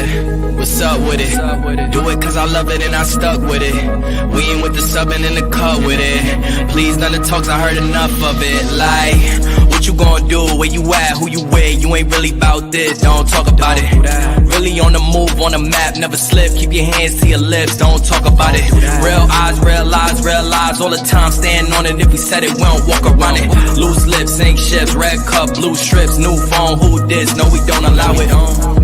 Yeah, what's up with it? Do it cause I love it and I stuck with it. We ain't with the subbing in the cut with it. Please, none of the talks, I heard enough of it. Like, what you gonna do? Where you at? Who you with? You ain't really about this, don't talk about it. Really on the move, on the map, never slip. Keep your hands to your lips, don't talk about it. Real eyes, real lies all the time. Stand on it, if we said it, we don't walk around it. Loose lips, sink ships, red cup, blue strips, new phone, who this? No, we don't allow it.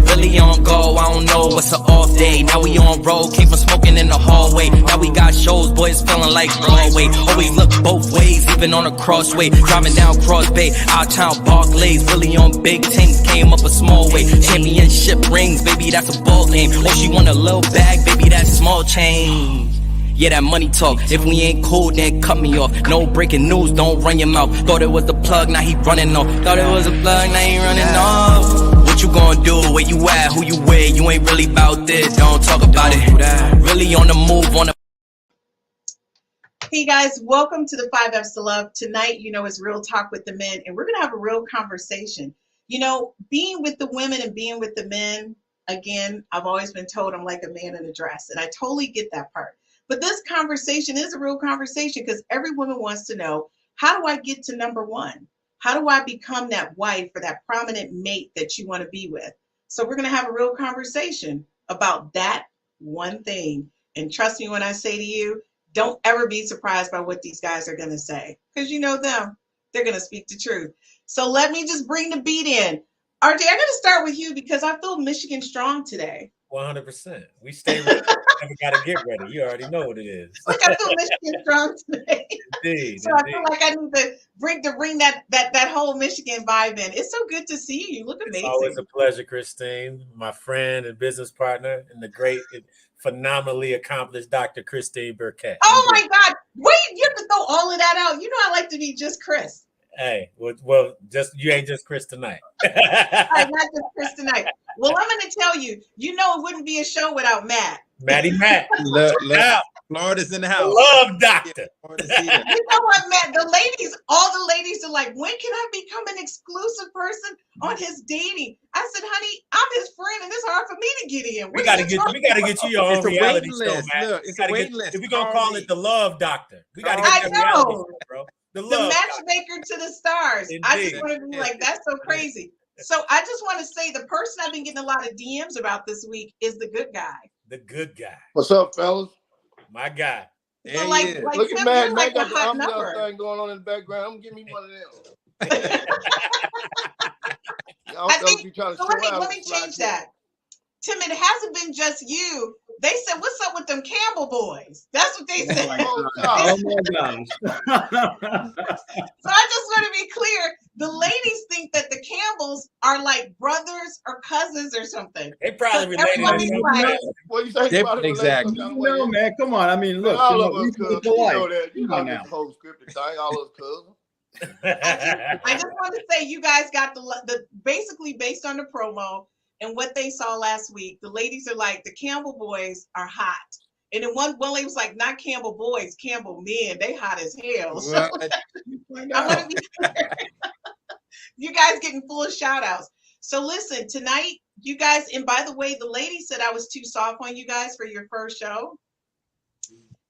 Really on go, I don't know what's an off day. Now we on road, came from smoking in the hallway. Now we got shows, boys feeling like Broadway. Always look both ways, even on a crossway. Driving down Cross Bay, out town Barclays. Really on big things, came up a small way. Championship rings, baby, that's a ball game. Or she want a little bag, baby, that's small change. Yeah, that money talk. If we ain't cool, then cut me off. No breaking news, don't run your mouth. Thought it was the plug, now he running off. Thought it was a plug, now he running off. What you gonna do? Where you at? Who you with? You ain't really about this, don't talk about it. Really on the move, on the... Hey guys, welcome to the 5 F's to Love. Tonight, you know, is Real Talk with the Men, and we're gonna have a real conversation. You know, being with the women and being with the men, again, I've always been told I'm like a man in a dress, and I totally get that part. But this conversation is a real conversation because every woman wants to know, how do I get to number one? How do I become that wife or that prominent mate that you want to be with? So we're going to have a real conversation about that one thing. And trust me when I say to you, don't ever be surprised by what these guys are going to say, because you know them. They're going to speak the truth. So let me just bring the beat in. RJ, I'm going to start with you because I feel Michigan strong today. 100%. We stay ready. Never got to get ready. You already know what it is. Like I feel Michigan strong today. Indeed. So I feel like I need to bring that whole Michigan vibe in. It's so good to see you. You look amazing. It's always a pleasure, Christine, my friend and business partner, and the great, phenomenally accomplished Dr. Christine Burkett. Oh my God! Wait, you have to throw all of that out. You know I like to be just Chris. Hey, well, just you ain't just Chris tonight. All right, not just Chris tonight. Well, I'm going to tell you, you know it wouldn't be a show without Matt. Matt. Florida's in the house. Love doctor. You know what, Matt? All the ladies are like, when can I become an exclusive person on his dating? I said, honey, I'm his friend, and it's hard for me to get in. We gotta get you your own reality show, Matt. Look, it's a waiting list. If we're gonna call it the Love Doctor, we gotta I get that know. reality show, bro. The matchmaker to the stars. Indeed. I just want to be like, that's so crazy. So I just want to say the person I've been getting a lot of DMs about this week is the good guy. The good guy. What's up, fellas? My guy. So like look at Tim, Matt. you're Matt like got a the hot umbrella number. thing going on in the background. I'm gonna give me one of them. I think, so let me change that. Tim, it hasn't been just you. They said, what's up with them Campbell boys? That's what they said. Oh my gosh. So I just want to be clear. The ladies think that the Campbells are like brothers or cousins or something. They probably So related. What you say about it? Exactly. No, man, come on. I mean, look. All of us cousins. You polite. know that. You know now. this whole scripted thing. All of us cousins. I just want to say you guys got the basically based on the promo and what they saw last week. The ladies are like, the Campbell boys are hot. And then one lady was like, not Campbell boys, Campbell men. They hot as hell. So I want to be clear. You guys getting full of shout outs. So listen, tonight, you guys, and by the way, the lady said I was too soft on you guys for your first show.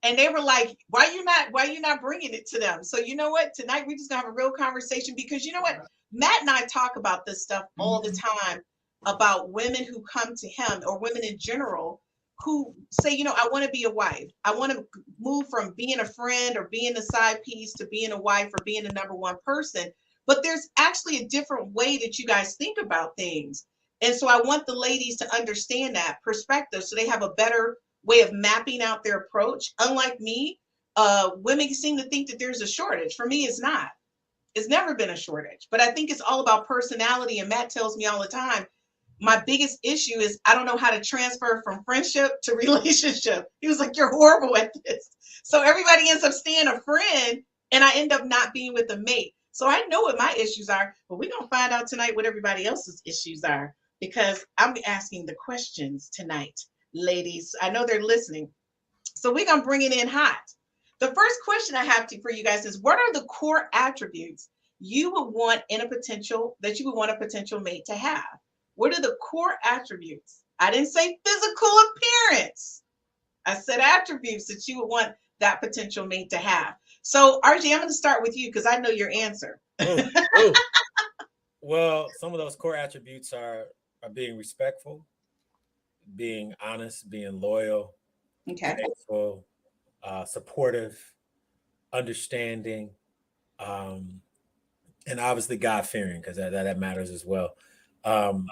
And they were like, why you not bringing it to them? So you know what? Tonight we're just gonna have a real conversation because you know what? Matt and I talk about this stuff all the time about women who come to him or women in general who say, you know, I want to be a wife. I want to move from being a friend or being a side piece to being a wife or being the number one person. But there's actually a different way that you guys think about things. And so I want the ladies to understand that perspective so they have a better way of mapping out their approach. Unlike me, women seem to think that there's a shortage. For me, it's not. It's never been a shortage. But I think it's all about personality. And Matt tells me all the time, my biggest issue is I don't know how to transfer from friendship to relationship. He was like, you're horrible at this. So everybody ends up staying a friend and I end up not being with a mate. So I know what my issues are, but we're going to find out tonight what everybody else's issues are because I'm asking the questions tonight, ladies. I know they're listening. So we're going to bring it in hot. The first question I have for you guys is, what are the core attributes you would want a potential mate to have? What are the core attributes I didn't say physical appearance. I said attributes that you would want that potential mate to have. So, RJ, I'm going to start with you because I know your answer. Ooh. Well, some of those core attributes are being respectful, being honest, being loyal, faithful, supportive, understanding, and obviously God-fearing, because that matters as well. And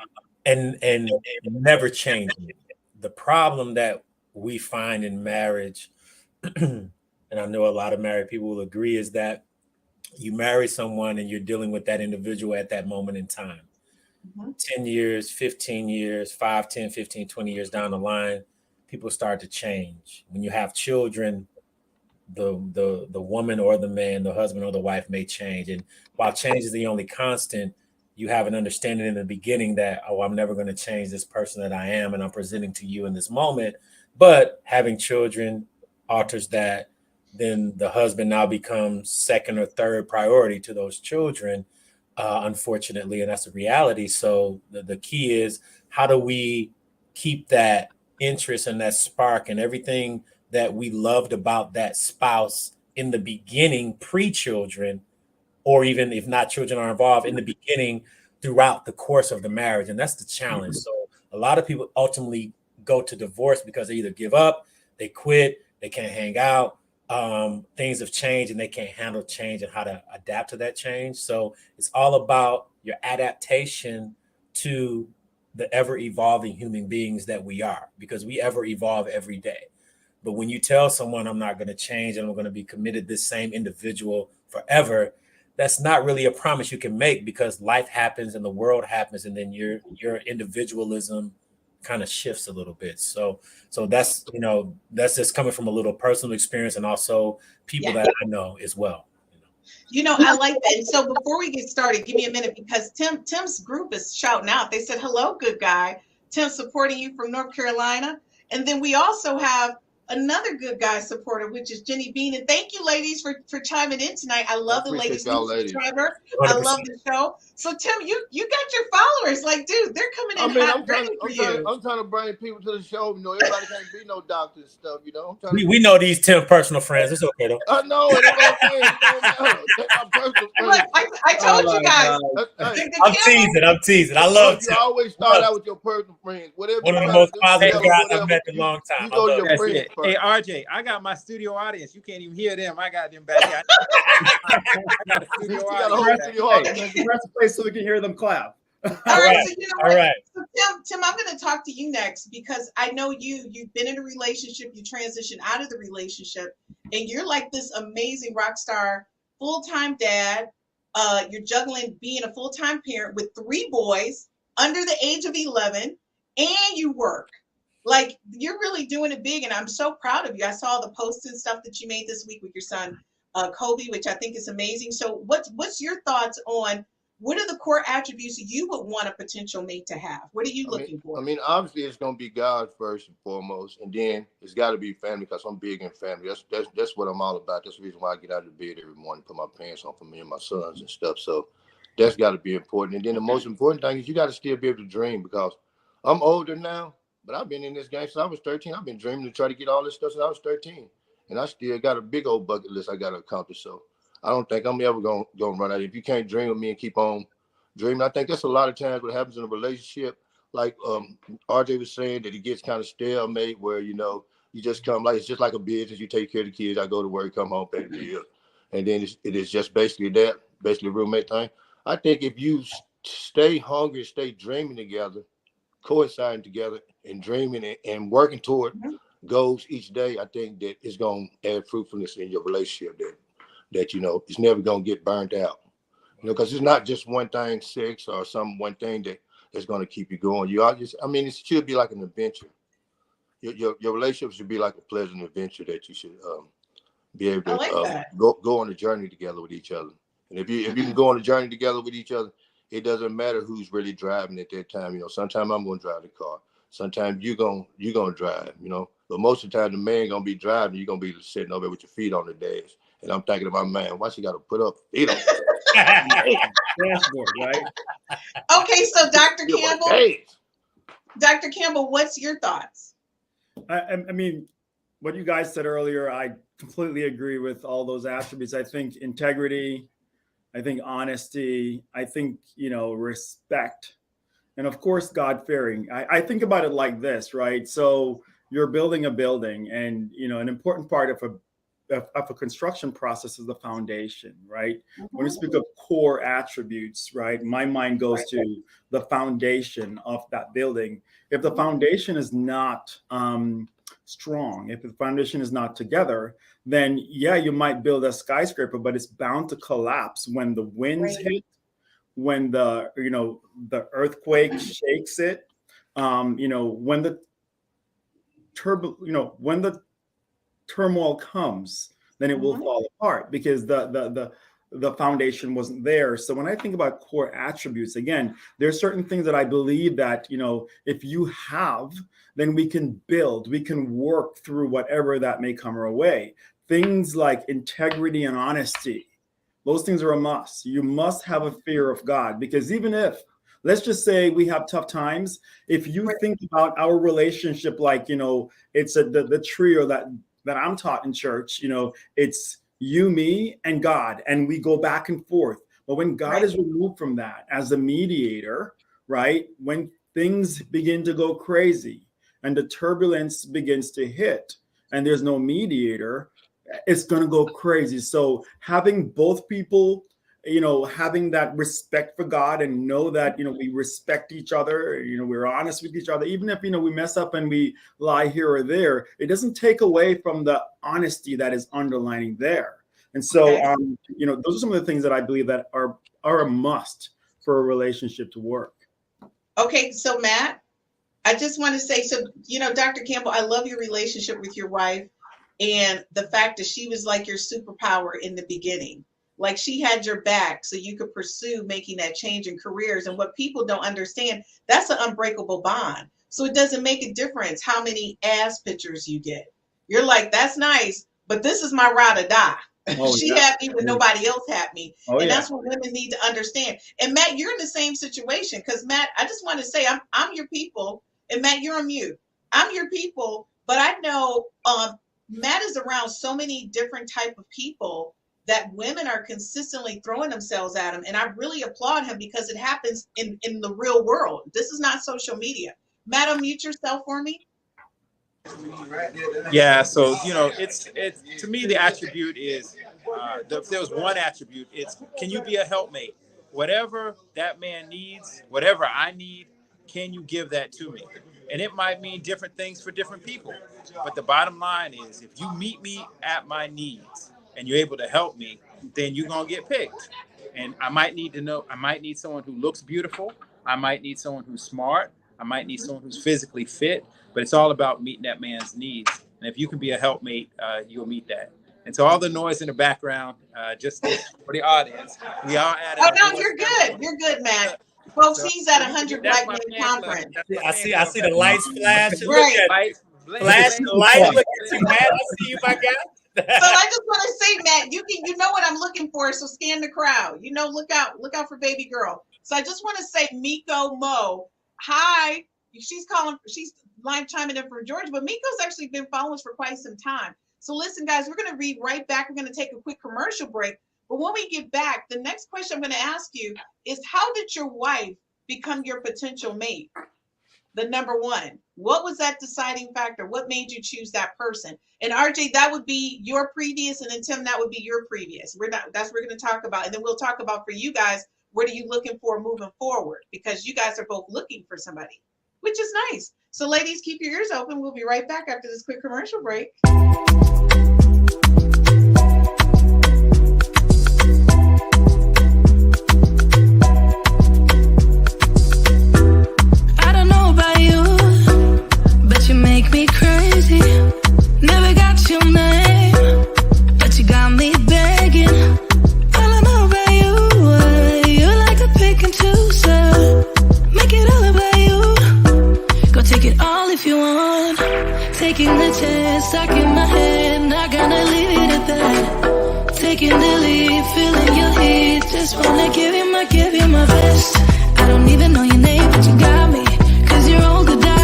never changing. The problem that we find in marriage, and I know a lot of married people will agree, is that you marry someone and you're dealing with that individual at that moment in time. 10 years, 15 years, 5, 10, 15, 20 years down the line, people start to change. When you have children, the woman or the man, the husband or the wife may change. And while change is the only constant, you have an understanding in the beginning that, oh, I'm never going to change this person that I am and I'm presenting to you in this moment. But having children alters that. Then the husband now becomes second or third priority to those children, unfortunately, and that's a reality. So the key is, how do we keep that interest and that spark and everything that we loved about that spouse in the beginning, pre-children, or even if not children are involved, in the beginning throughout the course of the marriage? And that's the challenge. So a lot of people ultimately go to divorce because they either give up, they quit, they can't hang out. Things have changed and they can't handle change and how to adapt to that change. So it's all about your adaptation to the ever evolving human beings that we are, because we ever evolve every day. But when you tell someone, I'm not going to change and I'm going to be committed to this same individual forever, that's not really a promise you can make, because life happens and the world happens, and then your individualism kind of shifts a little bit. So that's, that's just coming from a little personal experience, and also people that I know as well. I like that. And so before we get started, give me a minute, because Tim's group is shouting out. They said, hello, good guy. Tim supporting you from North Carolina. And then we also have another good guy supporter, which is Jenny Bean. And thank you, ladies, for chiming in tonight. I love the ladies. Trevor, I love the show. So Tim, you got your followers. Like, dude, they're coming in hot I'm trying to bring people to the show. Everybody can't be no doctor and stuff. We know these Tim personal friends. It's okay though. I know it. I'm personal friends. I told you guys. I'm teasing. I love you. Always start out with your personal friends. Whatever. One of the most positive guys I've met in a long time. You go to your friends. Hey, RJ, I got my studio audience. You can't even hear them. I got them back here. I got a studio audience. Press play so we can hear them clap. All right. So All right. So Tim, I'm going to talk to you next, because I know you've been in a relationship, you transitioned out of the relationship, and you're like this amazing rock star, full-time dad. You're juggling being a full-time parent with 3 boys under the age of 11, and you work. Like, you're really doing it big, and I'm so proud of you. I saw the posts and stuff that you made this week with your son, Kobe, which I think is amazing. So what's your thoughts on what are the core attributes you would want a potential mate to have? What are you looking for? Obviously, it's going to be God first and foremost, and then it's got to be family, because I'm big in family. That's what I'm all about. That's the reason why I get out of bed every morning, put my pants on for me and my sons and stuff. So that's got to be important. And then the most important thing is you got to still be able to dream, because I'm older now, but I've been in this game since I was 13. I've been dreaming to try to get all this stuff since I was 13. And I still got a big old bucket list I got to accomplish. So I don't think I'm ever going to run out. If you can't dream with me and keep on dreaming, I think that's a lot of times what happens in a relationship. Like RJ was saying, that it gets kind of stalemate, where, you just come, like, it's just like a business. You take care of the kids. I go to work, come home, pay the bill. And then it is just basically a roommate thing. I think if you stay hungry, stay dreaming together, coinciding together and dreaming and working toward goals each day, I think that it's going to add fruitfulness in your relationship, that it's never going to get burnt out, because it's not just one thing, sex or one thing that's going to keep you going. It should be like an adventure. Your relationship should be like a pleasant adventure that you should be able to go on a journey together with each other. And if you can go on a journey together with each other, it doesn't matter who's really driving at that time. Sometimes I'm going to drive the car. Sometimes you're going to drive, But most of the time, the man going to be driving. You're going to be sitting over there with your feet on the dash. And I'm thinking about, man, why she got to put up feet on Dashboard, right? Okay, so Dr. Campbell, Dr. Campbell, what's your thoughts? I mean, what you guys said earlier, I completely agree with all those attributes. I think integrity, I think honesty, I think, respect, and of course, God-fearing. I think about it like this, right? So you're building a building, and, an important part of a construction process is the foundation, right? When we speak of core attributes, right, my mind goes to the foundation of that building. If the foundation is not strong, if the foundation is not together, then yeah, you might build a skyscraper, but it's bound to collapse when the winds hit, when the earthquake shakes it, when the when the turmoil comes, then it will fall apart because the foundation wasn't there. So when I think about core attributes, again, there are certain things that I believe that, if you have, then we can build, we can work through whatever that may come our way. Things like integrity and honesty, those things are a must. You must have a fear of God, because even if, let's just say we have tough times, if you think about our relationship like, it's the trio that I'm taught in church, it's you, me, and God, and we go back and forth. But when God is removed from that as a mediator, right, when things begin to go crazy and the turbulence begins to hit and there's no mediator, it's going to go crazy. So having both people, having that respect for God and know that, we respect each other, we're honest with each other, even if, we mess up and we lie here or there, it doesn't take away from the honesty that is underlining there. And so, those are some of the things that I believe that are a must for a relationship to work. Okay. So Matt, I just want to say, Dr. Campbell, I love your relationship with your wife and the fact that she was like your superpower in the beginning. Like she had your back so you could pursue making that change in careers. And what people don't understand, that's an unbreakable bond. So it doesn't make a difference how many ass pictures you get. You're like, that's nice, but this is my ride or die. She had me when nobody else had me. That's what women need to understand. And Matt, you're in the same situation, because Matt, I just want to say I'm your people, and Matt, you're on mute. I'm your people, but I know Matt is around so many different type of people that women are consistently throwing themselves at him. And I really applaud him because it happens in the real world. This is not social media. Matt, unmute yourself for me. Yeah, so it's to me the attribute is if there was one attribute, it's can you be a helpmate? Whatever that man needs, whatever I need, can you give that to me? And it might mean different things for different people. But the bottom line is, if you meet me at my needs and you're able to help me, then you're gonna get picked. And I might need someone who looks beautiful. I might need someone who's smart. I might need someone who's physically fit, but it's all about meeting that man's needs. And if you can be a helpmate, you'll meet that. And so all the noise in the background, just for the audience, we are at. Oh no, you're good. You're good, Matt. Folks, he's at 100 Black Men Conference. I see the lights flash. Right. Look at it. Flash the light. Look at you, Matt. I see you, my guy. So I just want to say, Matt, you know what I'm looking for. So scan the crowd. Look out for baby girl. So I just want to say, Miko Mo, hi. She's live chiming in from Georgia, but Miko's actually been following us for quite some time. So listen, guys, we're going to be right back. We're going to take a quick commercial break. But when we get back, the next question I'm going to ask you is, how did your wife become your potential mate? The number one. What was that deciding factor? What made you choose that person? And RJ, that would be your previous, and then Tim, that would be your previous. That's what we're going to talk about. And then we'll talk about, for you guys, what are you looking for moving forward? Because you guys are both looking for somebody, which is nice. So ladies, keep your ears open. We'll be right back after this quick commercial break. Taking the chance, stuck in my head, not gonna leave it at that. Taking the lead, feeling your heat, just wanna give you my best. I don't even know your name, but you got me, 'cause you're all good.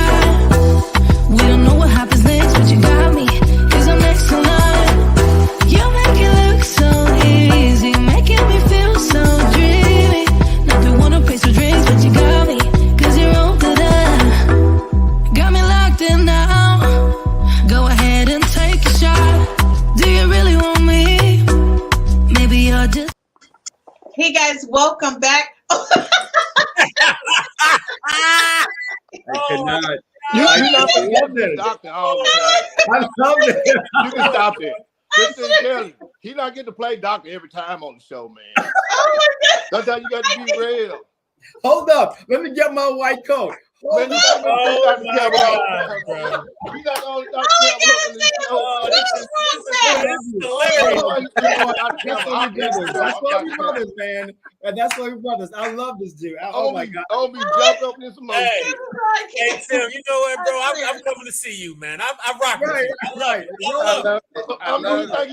welcome back. I cannot. You're not I love this. doctor all the time. I love it. You can stop it. This thing tells you, he not getting to play doctor every time on the show, man. Oh my God. Sometimes you got to be real. Hold up. Let me get my white coat. Man, Hold up. Oh my God, bro. You got all the Dr. Oh, this is hilarious. That's why we brothers, man. And that's why we brothers. I love this dude. Oh my God. Oh, be jumped up in some Hey, God. hey, Tim, you know what, bro? I'm coming to see you, man. I rock with you. I love it. I mean, like,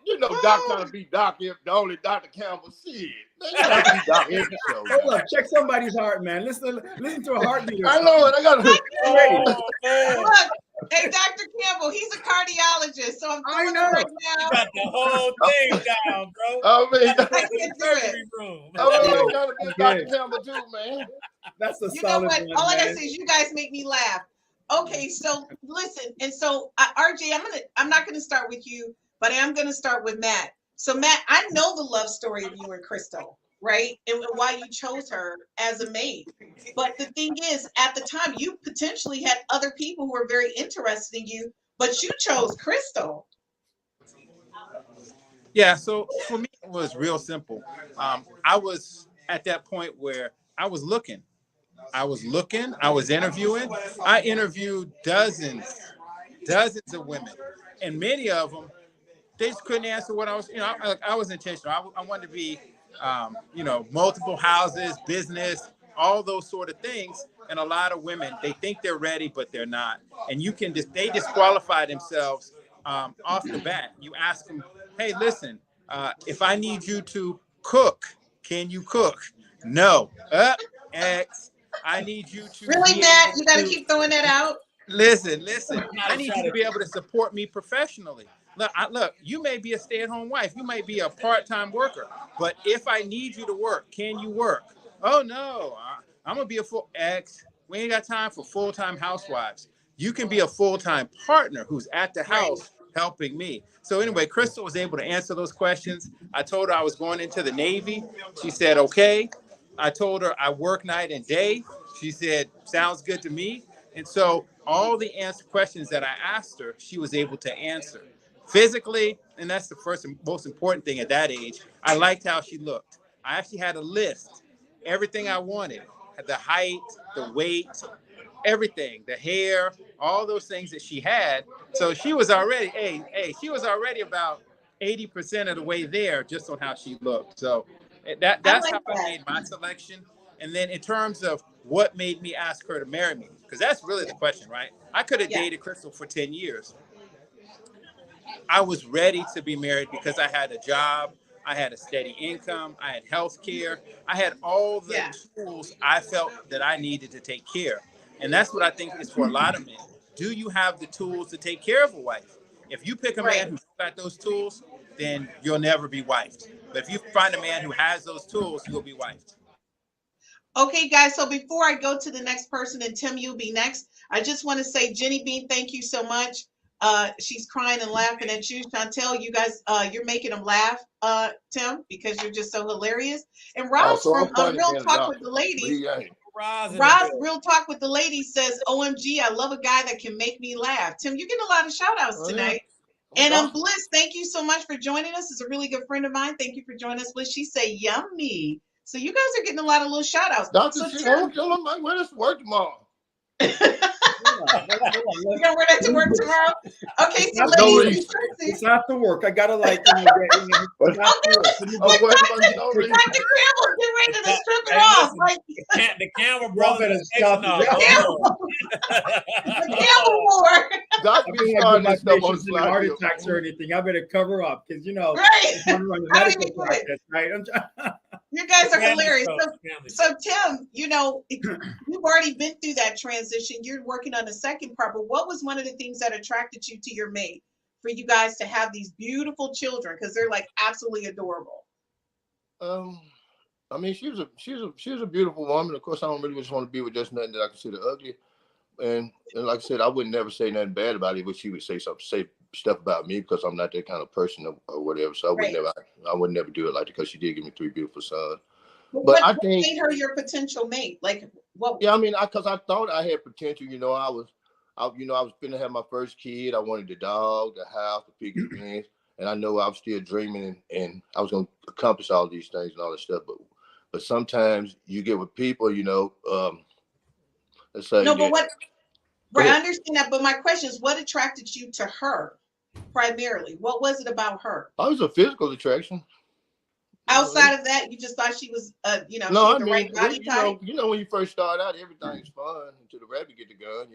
you know, Doc trying to be Doc, if the only Dr. Campbell. Shit. Man, you gotta be Doc every show. Hold up. Check somebody's heart, man. Listen to a heartbeat. I know it. I got to. Oh, man. Look, hey, Dr. Campbell, he's a cardiologist, so I'm I calling know. him right You now. got the whole thing down, bro. I mean, I can't do it. Surgery room. I got to be Dr. Campbell too, man. That's a You know solid what? one, All I gotta man. say is you guys make me laugh. Okay, so listen, and so RJ, I'm not gonna start with you, but I am gonna start with Matt. So Matt, I know the love story of you and Crystal, right? And why you chose her as a mate. But the thing is, at the time, you potentially had other people who were very interested in you, but you chose Crystal. Yeah, so for me, it was real simple. I was at that point where I was looking. I was interviewing. I interviewed dozens of women, and many of them, they just couldn't answer what I was, I was intentional. I wanted to be, multiple houses, business, all those sort of things. And a lot of women, they think they're ready, but they're not. And they disqualify themselves off the bat. You ask them, hey, listen, if I need you to cook, can you cook? No. X. I need you to Really, Matt? You gotta keep throwing that out. Listen. I need you to be able to support me professionally. Look, you may be a stay-at-home wife. You may be a part-time worker. But if I need you to work, can you work? Oh, no. I'm going to be a full X. We ain't got time for full-time housewives. You can be a full-time partner who's at the house helping me. So anyway, Crystal was able to answer those questions. I told her I was going into the Navy. She said, okay. I told her I work night and day. She said, sounds good to me. And so all the questions that I asked her, she was able to answer. Physically, and that's the first and most important thing at that age, I liked how she looked. I actually had a list, everything I wanted, the height, the weight, everything, the hair, all those things that she had. So she was already, she was already about 80% of the way there just on how she looked. So that's how I made my selection. And then in terms of what made me ask her to marry me, because that's really the question, right? I could have dated Crystal for 10 years. I was ready to be married because I had a job, I had a steady income, I had health care, I had all the tools I felt that I needed to take care. And that's what I think is for a lot of men. Do you have the tools to take care of a wife? If you pick a man who's got those tools, then you'll never be wifed. But if you find a man who has those tools, you'll be wifed. Okay, guys, so before I go to the next person, and Tim, you'll be next, I just want to say, Jenny Bean, thank you so much. She's crying and laughing at you. Chantel, you guys, you're making them laugh, Tim, because you're just so hilarious. And Roz from Real Talk with the Ladies, Roz, Real Talk with the Ladies says, OMG, I love a guy that can make me laugh. Tim, you're getting a lot of shout outs tonight. And Bliss, thank you so much for joining us. It's a really good friend of mine. You for joining us, Bliss. She say, yummy. So you guys are getting a lot of little shout outs. Dr. Tim, tell them like, where does work tomorrow? You're gonna wear that to work tomorrow? Okay, so ladies, it's not the work. I gotta like. Dr. Campbell, get ready to strip it off. Like the camera brother is the Campbell War. Not be starting this stuff on the heart attacks or anything. I better cover up because you know. Right. You guys are hilarious. So Tim, you know, you've already been through that transition. You're working on the second part, but what was one of the things that attracted you to your mate for you guys to have these beautiful children? Because they're like absolutely adorable. I mean, she was a beautiful woman. Of course, I don't really just want to be with just nothing that I consider ugly. And like I said, I would never say nothing bad about it, but she would say stuff about me because I'm not that kind of person or whatever. So I would never do it like that because she did give me 3 beautiful sons. But what I think made her your potential mate? Like what? Yeah, I mean, because I thought I had potential. You know, I was finna have my first kid. I wanted the dog, the house, the picket fence, and I know I was still dreaming and I was gonna accomplish all these things and all that stuff. But sometimes you get with people, let's say No, but what? Right, I understand that. But my question is, what attracted you to her primarily? What was it about her? I was a physical attraction. Outside of that, you just thought she was, No, she I had the mean, right body type. when you first start out, everything's fun until the rabbit get the gun,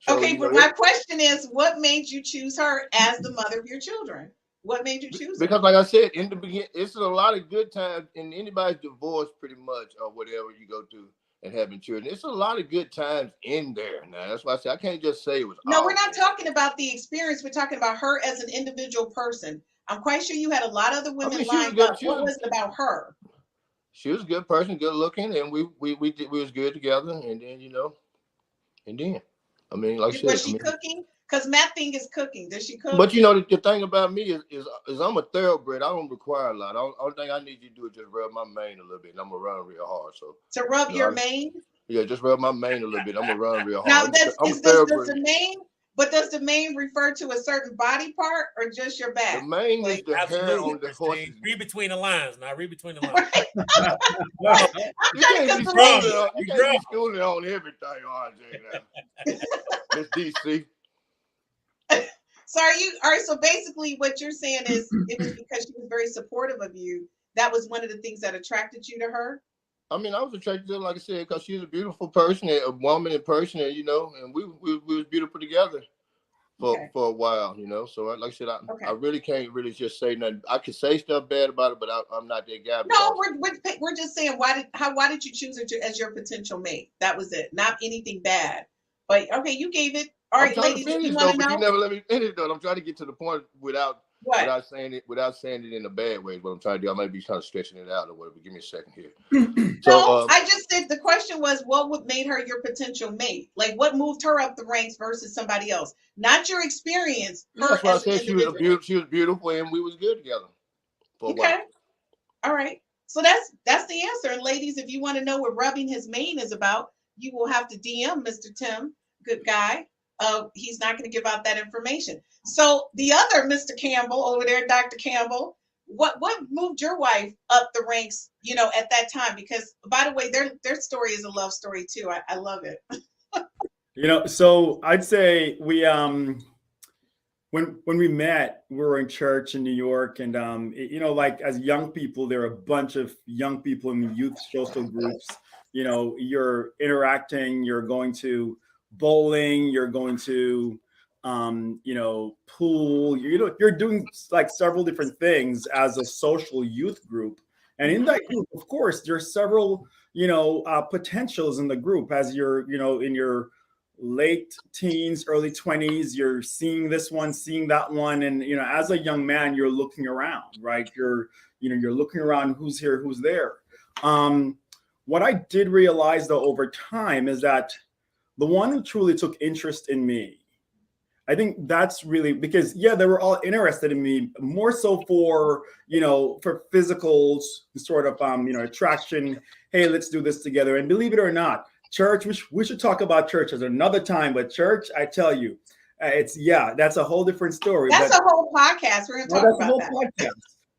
Okay, but my question is, what made you choose her as the mother of your children? What made you choose her? Because, like I said, in the beginning, it's a lot of good times in anybody's divorce, pretty much, or whatever you go through and having children. It's a lot of good times in there. Now, that's why I say I can't just say it was. No, we're not talking about the experience. We're talking about her as an individual person. I'm quite sure you had a lot of other women lined up. What was it about her? She was a good person, good looking, and we was good together. And then, I mean, like I said, was she cooking? Because my thing is cooking. Does she cook? But the thing about me is I'm a thoroughbred. I don't require a lot. Only thing I need you to do is just rub my mane a little bit, and I'm gonna run real hard. So to rub your mane? Yeah, just rub my mane a little bit. I'm gonna run real hard. Now, does the mane refer to a certain body part or just your back? The mane is the hair on the horse. Read between the lines. Now read between the lines. You can't be schooling on everything, RJ. It's DC. So all right, so basically what you're saying is it was because she was very supportive of you. That was one of the things that attracted you to her? I mean, I was attracted to her, like I said, because she's a beautiful person, a woman in person, and we was beautiful together for a while, So, like I said, I really can't really just say nothing. I could say stuff bad about it, but I'm not that guy. No, we're just saying why did you choose her as your potential mate? That was it, not anything bad. But okay, you gave it. All right, ladies, finish, you want to know? But you never let me finish, though. I'm trying to get to the point without saying it in a bad way. What I'm trying to do, I might be kind of stretching it out or whatever. Give me a second here. I just said the question was, what made her your potential mate? Like, what moved her up the ranks versus somebody else? Not your experience. That's why I said she was beautiful, and we was good together for a while. All right. So that's the answer. And ladies, if you want to know what rubbing his mane is about, you will have to DM Mr. Tim. Good guy. He's not going to give out that information. So the other Mr. Campbell over there, Dr. Campbell, what moved your wife up the ranks, at that time? Because, by the way, their story is a love story too. I love it. So I'd say we when we met, we were in church in New York, and like as young people, there are a bunch of young people in the youth social groups. You're interacting, you're going to bowling, you're going to pool, you're doing like several different things as a social youth group. And in that group, of course, there's several potentials in the group. As you're in your late teens, early 20s, you're seeing this one, seeing that one, and as a young man, you're looking around, right? You're looking around, who's here, who's there. What I did realize, though, over time is that the one who truly took interest in me, I think that's really because, they were all interested in me, more so for physical sort of, attraction. Hey, let's do this together. And believe it or not, church, we should talk about church at another time. But church, I tell you, that's a whole different story. That's a whole podcast. We're going to talk about that. Podcast.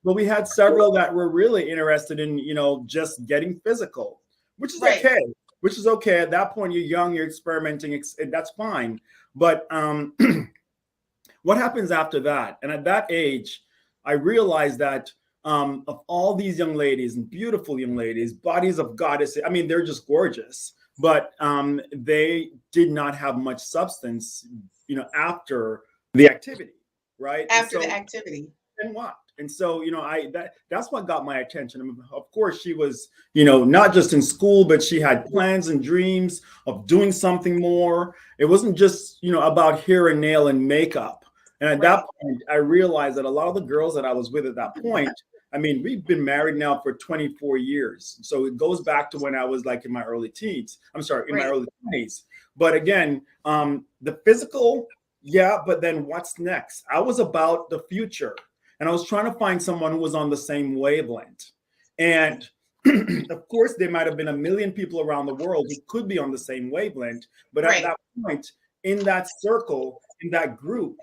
But we had several that were really interested in, just getting physical, which is okay. Which is okay. At that point, you're young, you're experimenting. That's fine. But what happens after that? And at that age, I realized that of all these young ladies and beautiful young ladies, bodies of goddesses, I mean, they're just gorgeous. But they did not have much substance, after the activity, right? After the activity. And what? And so, that's what got my attention. I mean, of course, she was, not just in school, but she had plans and dreams of doing something more. It wasn't just, about hair and nail and makeup. And at that point, I realized that a lot of the girls that I was with at that point, I mean, we've been married now for 24 years. So it goes back to when I was like in my early teens. I'm sorry, in my early 20s. But again, the physical, Yeah, but then what's next? I was about the future, and I was trying to find someone who was on the same wavelength. And of course, there might have been a million people around the world who could be on the same wavelength, but at that point, in that circle, in that group,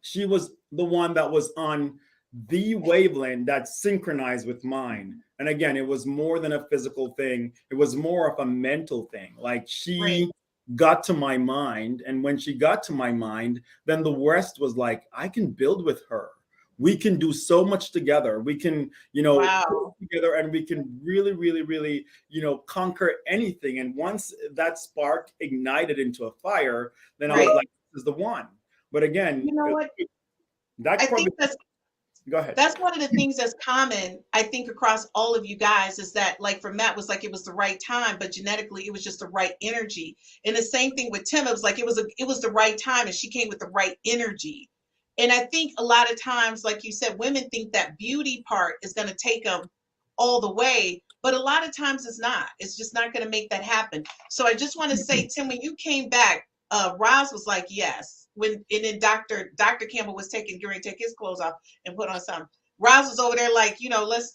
she was the one that was on the wavelength that synchronized with mine. And again, it was more than a physical thing. It was more of a mental thing. Like she got to my mind. And when she got to my mind, then the rest was like, I can build with her. We can do so much together. We can, work together, and we can really, really, really, conquer anything. And once that spark ignited into a fire, then I was like, this is the one. But again, you know what? I think that's go ahead. That's one of the things that's common, I think, across all of you guys, is that, like, for Matt, was like it was the right time, but genetically it was just the right energy. And the same thing with Tim, it was like it was the right time, and she came with the right energy. And I think a lot of times, like you said, women think that beauty part is going to take them all the way, but a lot of times it's not. It's just not going to make that happen. So I just want to say, Tim, when you came back, Roz was like, yes. And then Dr. Campbell was getting ready to take his clothes off and put on something. Roz was over there like,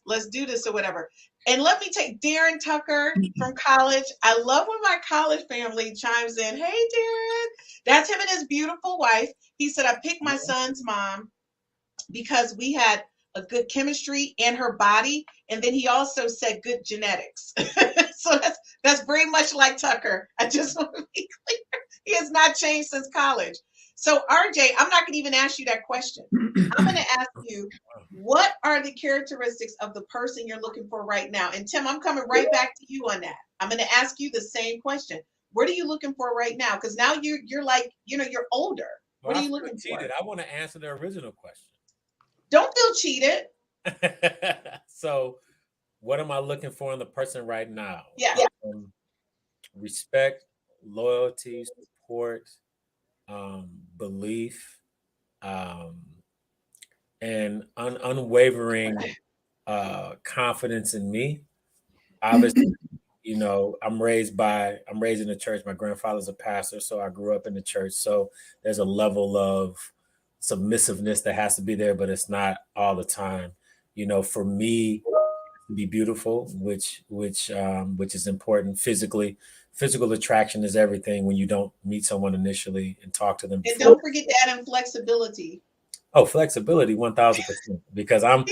let's do this or whatever. And let me take Darren Tucker from college. I love when my college family chimes in. Hey, Darren. That's him and his beautiful wife. He said, I picked my son's mom because we had a good chemistry and her body. And then he also said good genetics. So that's very much like Tucker. I just want to be clear. He has not changed since college. So RJ, I'm not going to even ask you that question. I'm going to ask you, what are the characteristics of the person you're looking for right now? And Tim, I'm coming right back to you on that. I'm going to ask you the same question. What are you looking for right now? Because now you're like, you're older. What are you looking for? I want to answer the original question. Don't feel cheated. So what am I looking for in the person right now? Yeah. Respect, loyalty, support, belief, and unwavering confidence in me. Obviously, I'm raised in the church. My grandfather's a pastor, so I grew up in the church. So there's a level of submissiveness that has to be there, but it's not all the time. For me to be beautiful, which is important physically. Physical attraction is everything when you don't meet someone initially and talk to them. And don't forget to add in flexibility. Oh, flexibility, 1000%. Because I'm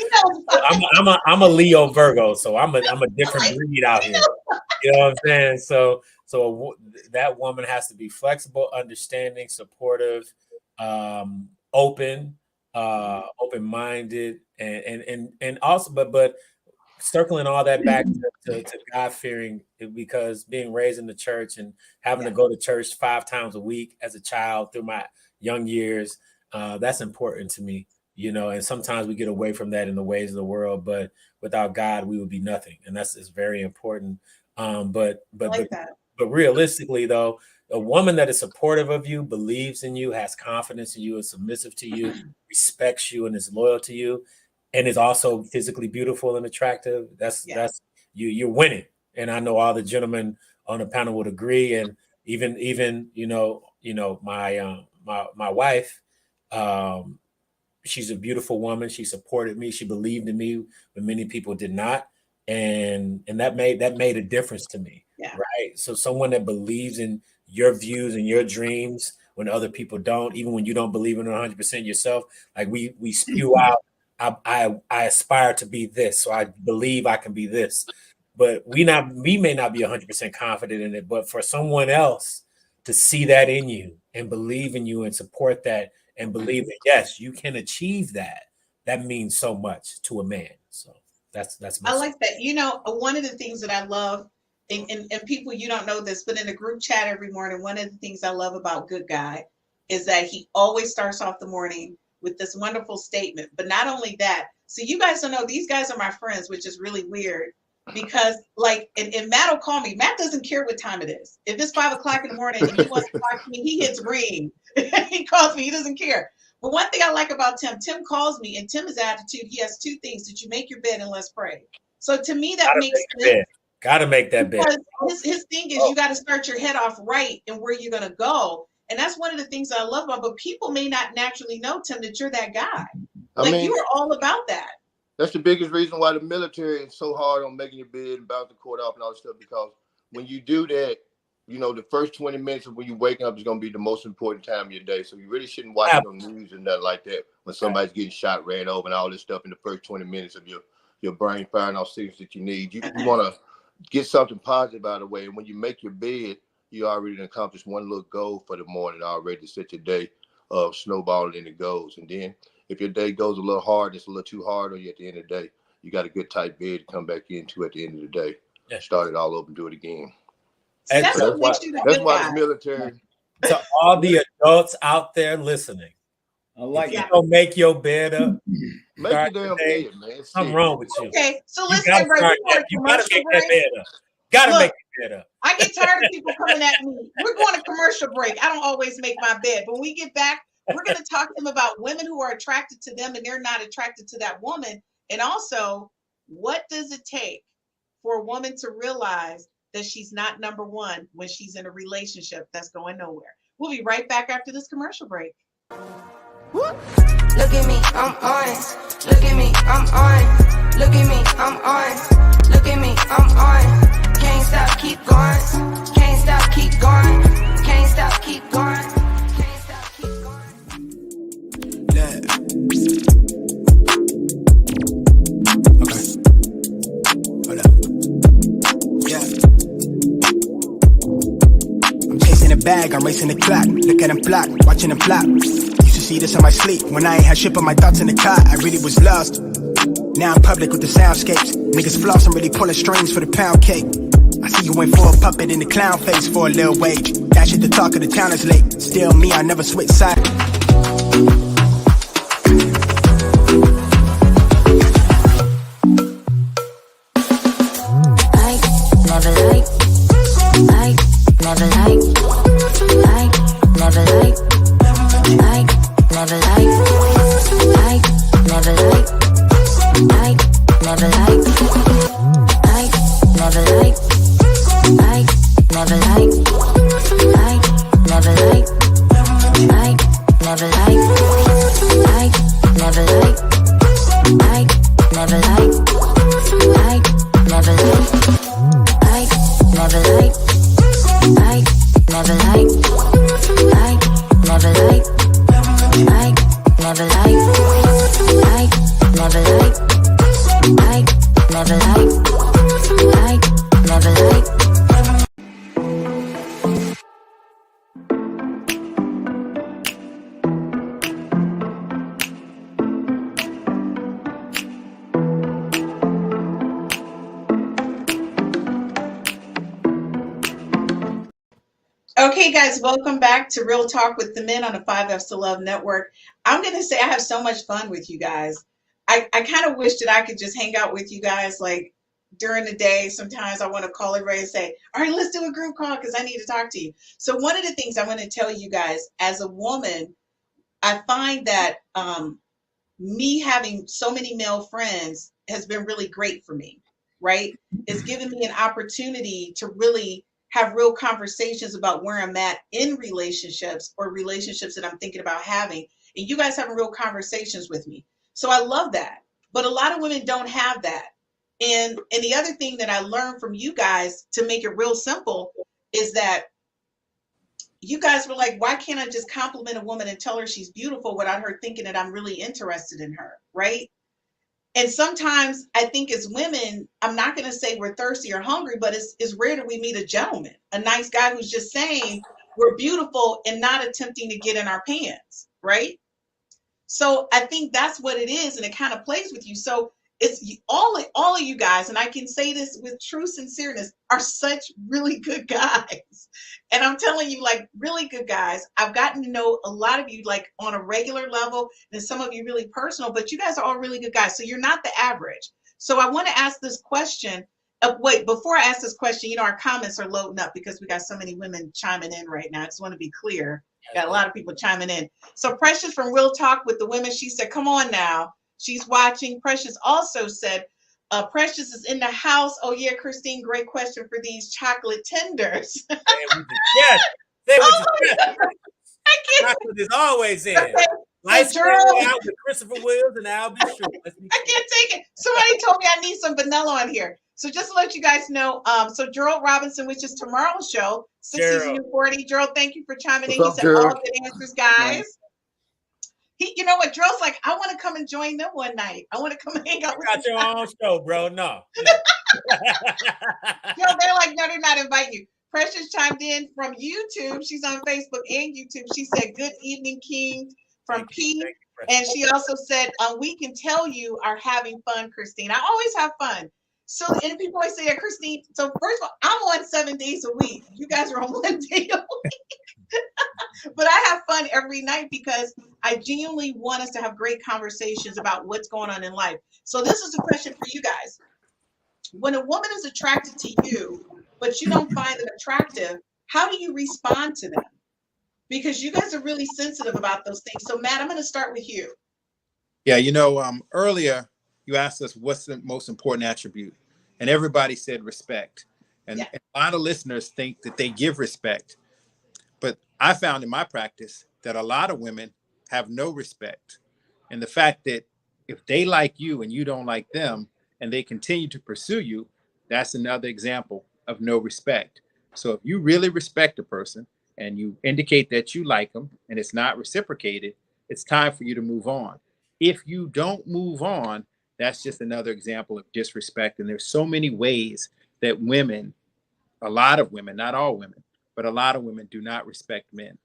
a Leo Virgo, so I'm a different breed out here. You know what I'm saying? So that woman has to be flexible, understanding, supportive, open-minded, and also, but circling all that back to God-fearing, because being raised in the church and having to go to church 5 times a week as a child through my young years, that's important to me, and sometimes we get away from that in the ways of the world, but without God, we would be nothing. And it's very important. But realistically though, a woman that is supportive of you, believes in you, has confidence in you, is submissive to you, respects you, and is loyal to you, and is also physically beautiful and attractive, that's you're winning. And I know all the gentlemen on the panel would agree. And even my wife, she's a beautiful woman. She supported me. She believed in me when many people did not. And that made a difference to me. Right. So someone that believes in your views and your dreams when other people don't, even when you don't believe in it 100% yourself, like we spew out, I aspire to be this, so I believe I can be this. But we may not be 100% confident in it, but for someone else to see that in you and believe in you and support that and believe that, yes, you can achieve that, that means so much to a man. So that's I like that. One of the things that I love, and people, you don't know this, but in a group chat every morning, one of the things I love about Good Guy is that he always starts off the morning with this wonderful statement. But not only that, so you guys don't know, these guys are my friends, which is really weird, because and Matt will call me. Matt doesn't care what time it is. If it's 5 o'clock in the morning and he wants to talk to me, he hits ring. He calls me. He doesn't care. But one thing I like about Tim calls me, and Tim's attitude, he has 2 things: that you make your bed and let's pray. So to me, that makes sense. Gotta make that bed. His thing is you got to start your head off right and where you're going to go. And that's one of the things that I love about, but people may not naturally know, Tim, that you're that guy. I Like mean, you are all about that. that's the biggest reason why the military is so hard on making your bed and bouncing the court off and all this stuff, because when you do that, you know, the first 20 minutes of when you're waking up is going to be the most important time of your day. So you really shouldn't watch no news and nothing like that when somebody's getting shot, ran over, and all this stuff in the first 20 minutes of your brain firing off signals that you need. You want to get something positive out of the way. And when you make your bed, you already accomplished one little goal for the morning already to set your day snowballing and it goes. And then if your day goes a little hard, it's a little too hard on you at the end of the day, you got a good tight bed to come back into at the end of the day. Yeah. Start it all over and do it again. So that's why the military. To all the adults out there listening, I like you don't make your bed up. Make your damn bed, man. Something wrong with you. Okay, so You let's gotta get right before you gotta commercial make break. that bed up. Gotta make your bed up. I get tired of people coming at me. We're going to commercial break. I don't always make my bed. But when we get back, we're going to talk to them about women who are attracted to them and they're not attracted to that woman. And also, what does it take for a woman to realize that she's not number one when she's in a relationship that's going nowhere? We'll be right back after this commercial break. Look at me, I'm on. Look at me, I'm on. Look at me, I'm on. Look at me, I'm on. Can't stop, keep going. Can't stop, keep going. Can't stop, keep going. Can't stop, keep going. Okay. Hold up. Yeah. I'm chasing a bag, I'm racing the clock. Look at them block, watching them flop. Used to see this in my sleep when I ain't had shit on my thoughts in the car. I really was lost. Now I'm public with the soundscapes. Niggas floss, I'm really pulling strings for the pound cake. I see you went for a puppet in the clown face for a little wage. That shit the talk of the town is late. Still me, I never switch sides. Okay, guys, welcome back to Real Talk with the Men on the 5F's to Love Network. I'm going to say I have so much fun with you guys. I kind of wish that I could just hang out with you guys like during the day. Sometimes I want to call everybody and say, all right, let's do a group call because I need to talk to you. So one of the things I want to tell you guys, as a woman, I find that me having so many male friends has been really great for me, right? It's given me an opportunity to really have real conversations about where I'm at in relationships or relationships that I'm thinking about having. And you guys having real conversations with me. So I love that. But a lot of women don't have that. And the other thing that I learned from you guys, to make it real simple, is that you guys were like, why can't I just compliment a woman and tell her she's beautiful without her thinking that I'm really interested in her, right? And sometimes I think as women, I'm not going to say we're thirsty or hungry, but it's rare that we meet a gentleman, a nice guy who's just saying we're beautiful and not attempting to get in our pants, right? So I think that's what it is, and it kind of plays with you. So it's all of you guys, and I can say this with true sincereness, are such really good guys. And I'm telling you, like, really good guys. I've gotten to know a lot of you like on a regular level, and some of you really personal, but you guys are all really good guys. So you're not the average. So I want to ask this question. Wait, before I ask this question, you know, our comments are loading up because we got so many women chiming in right now. I just want to be clear. Got a lot of people chiming in. So Precious from Real Talk with the Women, she said, come on now. She's watching. Precious also said, Precious is in the house. Oh, yeah, Christine, great question for these chocolate tenders. Yes. That's what it's always in. Okay, Lights so go Gerald, out with Christopher Wills and I'll be sure. Let's be I can't take it. Somebody told me I need some vanilla on here. So just to let you guys know, so Gerald Robinson, which is tomorrow's show, 60s and Gerald. New 40. Gerald, thank you for chiming in. What's He up, said all Gerald? good answers, guys. You know what? Gerald's like, I want to come and join them one night. I want to come hang out You with got them. your own show, bro. No. Gerald, they're like, no, they're not inviting you. Precious chimed in from YouTube. She's on Facebook and YouTube. She said, good evening, King, from P. And she also said, we can tell you are having fun, Christine. I always have fun. So, and people always say, yeah, Christine. So first of all, I'm on 7 days a week. You guys are on 1 day a week. But I have fun every night because I genuinely want us to have great conversations about what's going on in life. So this is a question for you guys. When a woman is attracted to you, but you don't find them attractive, how do you respond to them? Because you guys are really sensitive about those things. So Matt, I'm going to start with you. Yeah, you know, earlier you asked us what's the most important attribute, and everybody said respect. And Yeah. a lot of listeners think that they give respect, but I found in my practice that a lot of women have no respect. And the fact that if they like you and you don't like them, and they continue to pursue you, that's another example of no respect. So if you really respect a person and you indicate that you like them and it's not reciprocated, it's time for you to move on. If you don't move on, that's just another example of disrespect. And there's so many ways that women, a lot of women, not all women, but a lot of women do not respect men.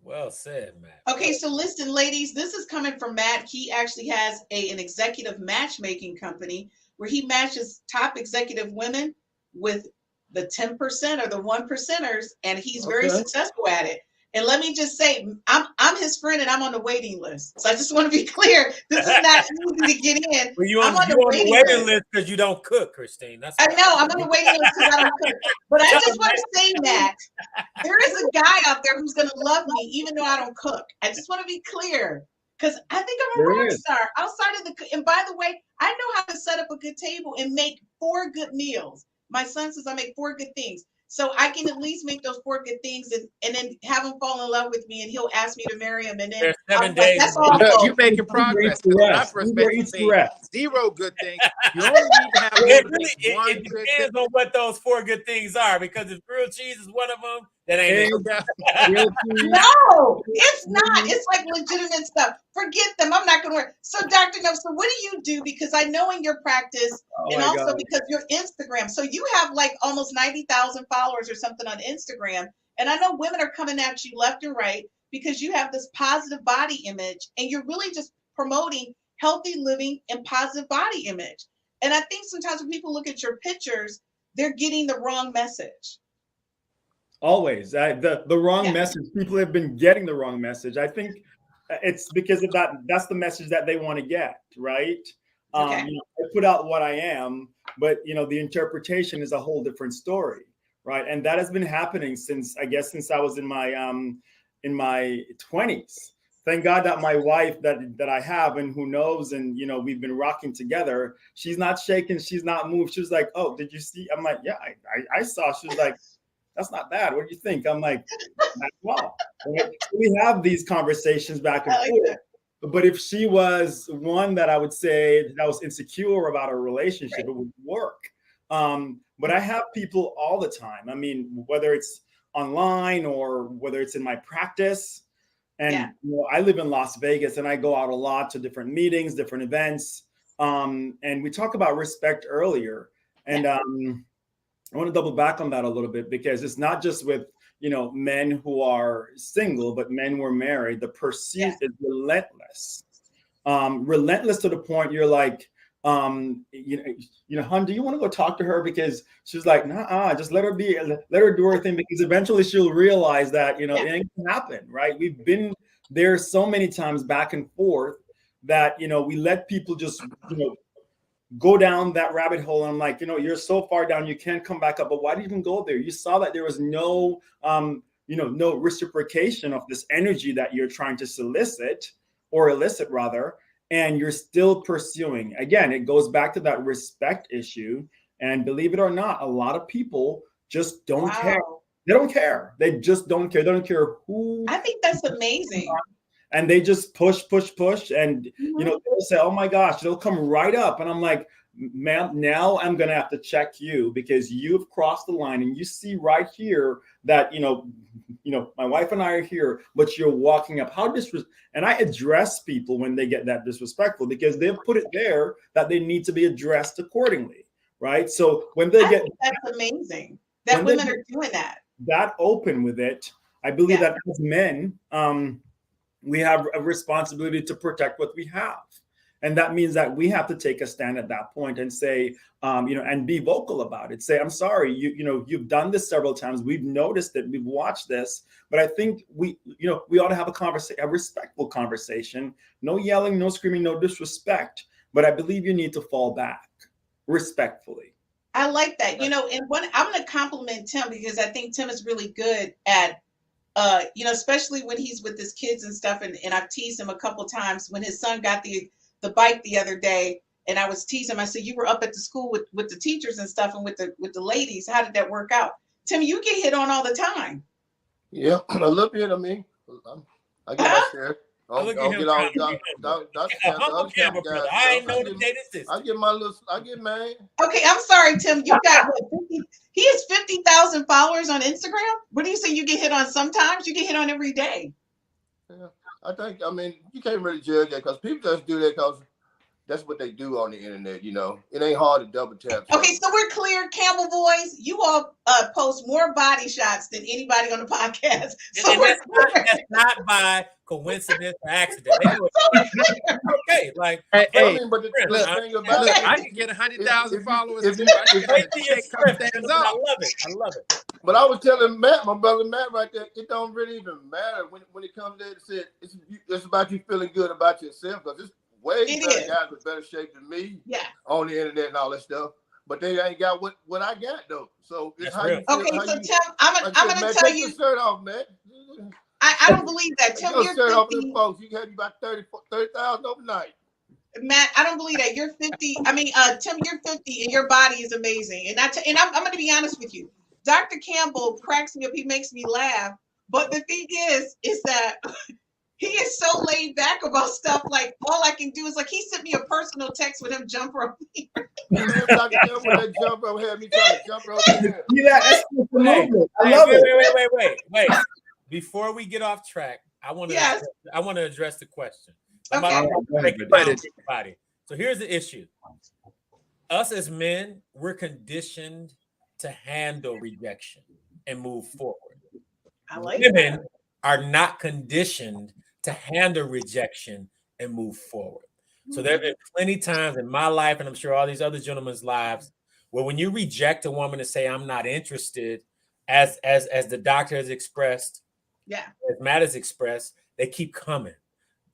Well said, Matt. Okay, so listen, ladies, this is coming from Matt. He actually has an executive matchmaking company where he matches top executive women with the 10% or the 1%ers, and he's very successful at it. And let me just say, I'm his friend and I'm on the waiting list. So I just want to be clear. This is not easy to get in. Well, I'm on the waiting list because you don't cook, Christine. That's I know I'm on the waiting list because I don't cook. But I just want to say that there is a guy out there who's going to love me even though I don't cook. I just want to be clear because I think I'm a rock star outside of the. And by the way, I know how to set up a good table and make 4 good meals. My son says I make 4 good things. So I can at least make those 4 good things and then have him fall in love with me and he'll ask me to marry him. And then there's 7 days. That's awful. You're making progress. My perspective say 0 good things. You only need to have it depends on what those 4 good things are, because if grilled cheese is one of them, that ain't it. No, it's not. It's like legitimate stuff. Forget them. I'm not going to worry. So Dr. No, so what do you do? Because I know in your practice and also because your Instagram, so you have like almost 90,000 followers or something on Instagram. And I know women are coming at you left and right because you have this positive body image and you're really just promoting healthy living and positive body image. And I think sometimes when people look at your pictures, they're getting the wrong message. Always. The wrong message. People have been getting the wrong message. I think it's because of that. That's the message that they want to get, right? I put out what I am, but the interpretation is a whole different story, right? And that has been happening since I was in my 20s. Thank God that my wife that I have and who knows, and we've been rocking together. She's not shaking. She's not moved. She was like, "Oh, did you see?" I'm like, "Yeah, I saw." She was like, "That's not bad. What do you think?" I'm like, "Wow." We have these conversations back and forth. But if she was one that I would say that was insecure about a relationship, it would work. But I have people all the time. I mean, whether it's online or whether it's in my practice. And I live in Las Vegas and I go out a lot to different meetings, different events. And we talked about respect earlier. And I want to double back on that a little bit because it's not just with, men who are single, but men who are married. The pursuit is relentless. Relentless to the point you're like, hon, do you want to go talk to her? Because she's like, nah, just let her do her thing, because eventually she'll realize that, it ain't gonna happen, right? We've been there so many times back and forth that, we let people just, go down that rabbit hole. And I'm like, you're so far down, you can't come back up. But why did you even go there? You saw that there was no, no reciprocation of this energy that you're trying to solicit or elicit rather. And you're still pursuing. Again, it goes back to that respect issue. And believe it or not, a lot of people just don't care. They don't care. They just don't care. They don't care who. I think that's amazing. And they just push, and they'll say, "Oh my gosh," they'll come right up, and I'm like, "Ma'am, now I'm gonna have to check you because you've crossed the line, and you see right here that my wife and I are here, but you're walking up. How And I address people when they get that disrespectful because they've put it there that they need to be addressed accordingly, right? So when they get that's amazing that women are doing that open with it, I believe that as men, we have a responsibility to protect what we have. And that means that we have to take a stand at that point and say, and be vocal about it. Say, I'm sorry, you've done this several times. We've noticed it. We've watched this. But I think we ought to have a respectful conversation. No yelling, no screaming, no disrespect. But I believe you need to fall back respectfully. I like that. I'm going to compliment Tim because I think Tim is really good at especially when he's with his kids and stuff. And I've teased him a couple times when his son got the bike the other day, and I was teasing him. I said, "You were up at the school with the teachers and stuff, and with the ladies. How did that work out?" Tim, you get hit on all the time. Yeah, a little bit. I mean, I get my share. I ain't know I get mad. Okay, I'm sorry, Tim. You got what, 50? He has 50,000 followers on Instagram. What do you say you get hit on sometimes? You get hit on every day. Yeah, I mean, you can't really judge that because people just do that because that's what they do on the internet. It ain't hard to double tap. Okay, so we're clear, Campbell boys. You all post more body shots than anybody on the podcast. So that's not by coincidence or accident. Okay, like I mean, but the thing about it, I can get 100,000 followers. I love it. But I was telling Matt, my brother Matt, right there, it don't really even matter when it comes to it. It's about you feeling good about yourself because it's way better guys with better shape than me on the internet and all that stuff. But they ain't got what I got though. So it's how you feel. Okay, so Tim, I'm gonna tell take you. Your shirt off, Matt. I don't believe that. Tim, you're 50. Folks, you had about 30,000 overnight. Matt, I don't believe that. You're 50. I mean, Tim, you're 50 and your body is amazing. And I'm going to be honest with you. Dr. Campbell cracks me up. He makes me laugh. But the thing is that he is so laid back about stuff. Like all I can do is he sent me a personal text with him jump rope. Dr. Campbell, that jump rope had me trying to jump rope. Wait. Before we get off track, I want to address the question. Okay. So here's the issue. Us as men, we're conditioned to handle rejection and move forward. Women are not conditioned to handle rejection and move forward. So there have been plenty times in my life, and I'm sure all these other gentlemen's lives, where when you reject a woman and say, "I'm not interested," as the doctor has expressed, as Matt has expressed, they keep coming.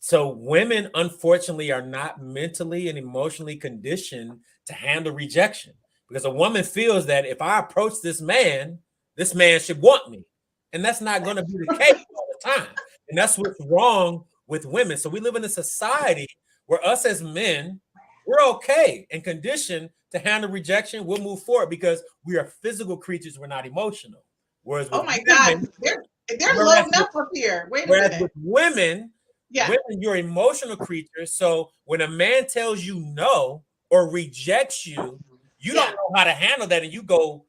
So women, unfortunately, are not mentally and emotionally conditioned to handle rejection because a woman feels that if I approach this man should want me. And that's not going to be the case all the time. And that's what's wrong with women. So we live in a society where us as men, we're okay and conditioned to handle rejection. We'll move forward because we are physical creatures. We're not emotional. Whereas with God, they're loading up here. Wait a minute. With women, you're emotional creatures. So when a man tells you no or rejects you, you don't know how to handle that, and you go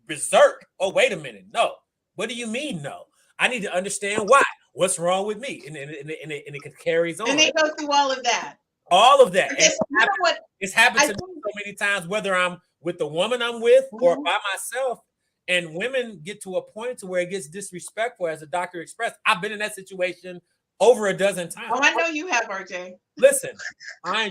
berserk. Oh, wait a minute, no. What do you mean no? I need to understand why. What's wrong with me? And it carries on. And they go through all of that. All of that. Okay, it's happened to me so many times, whether I'm with the woman I'm with or by myself. And women get to a point to where it gets disrespectful, as the doctor expressed. I've been in that situation over a dozen times. Oh, I know you have, RJ. Listen,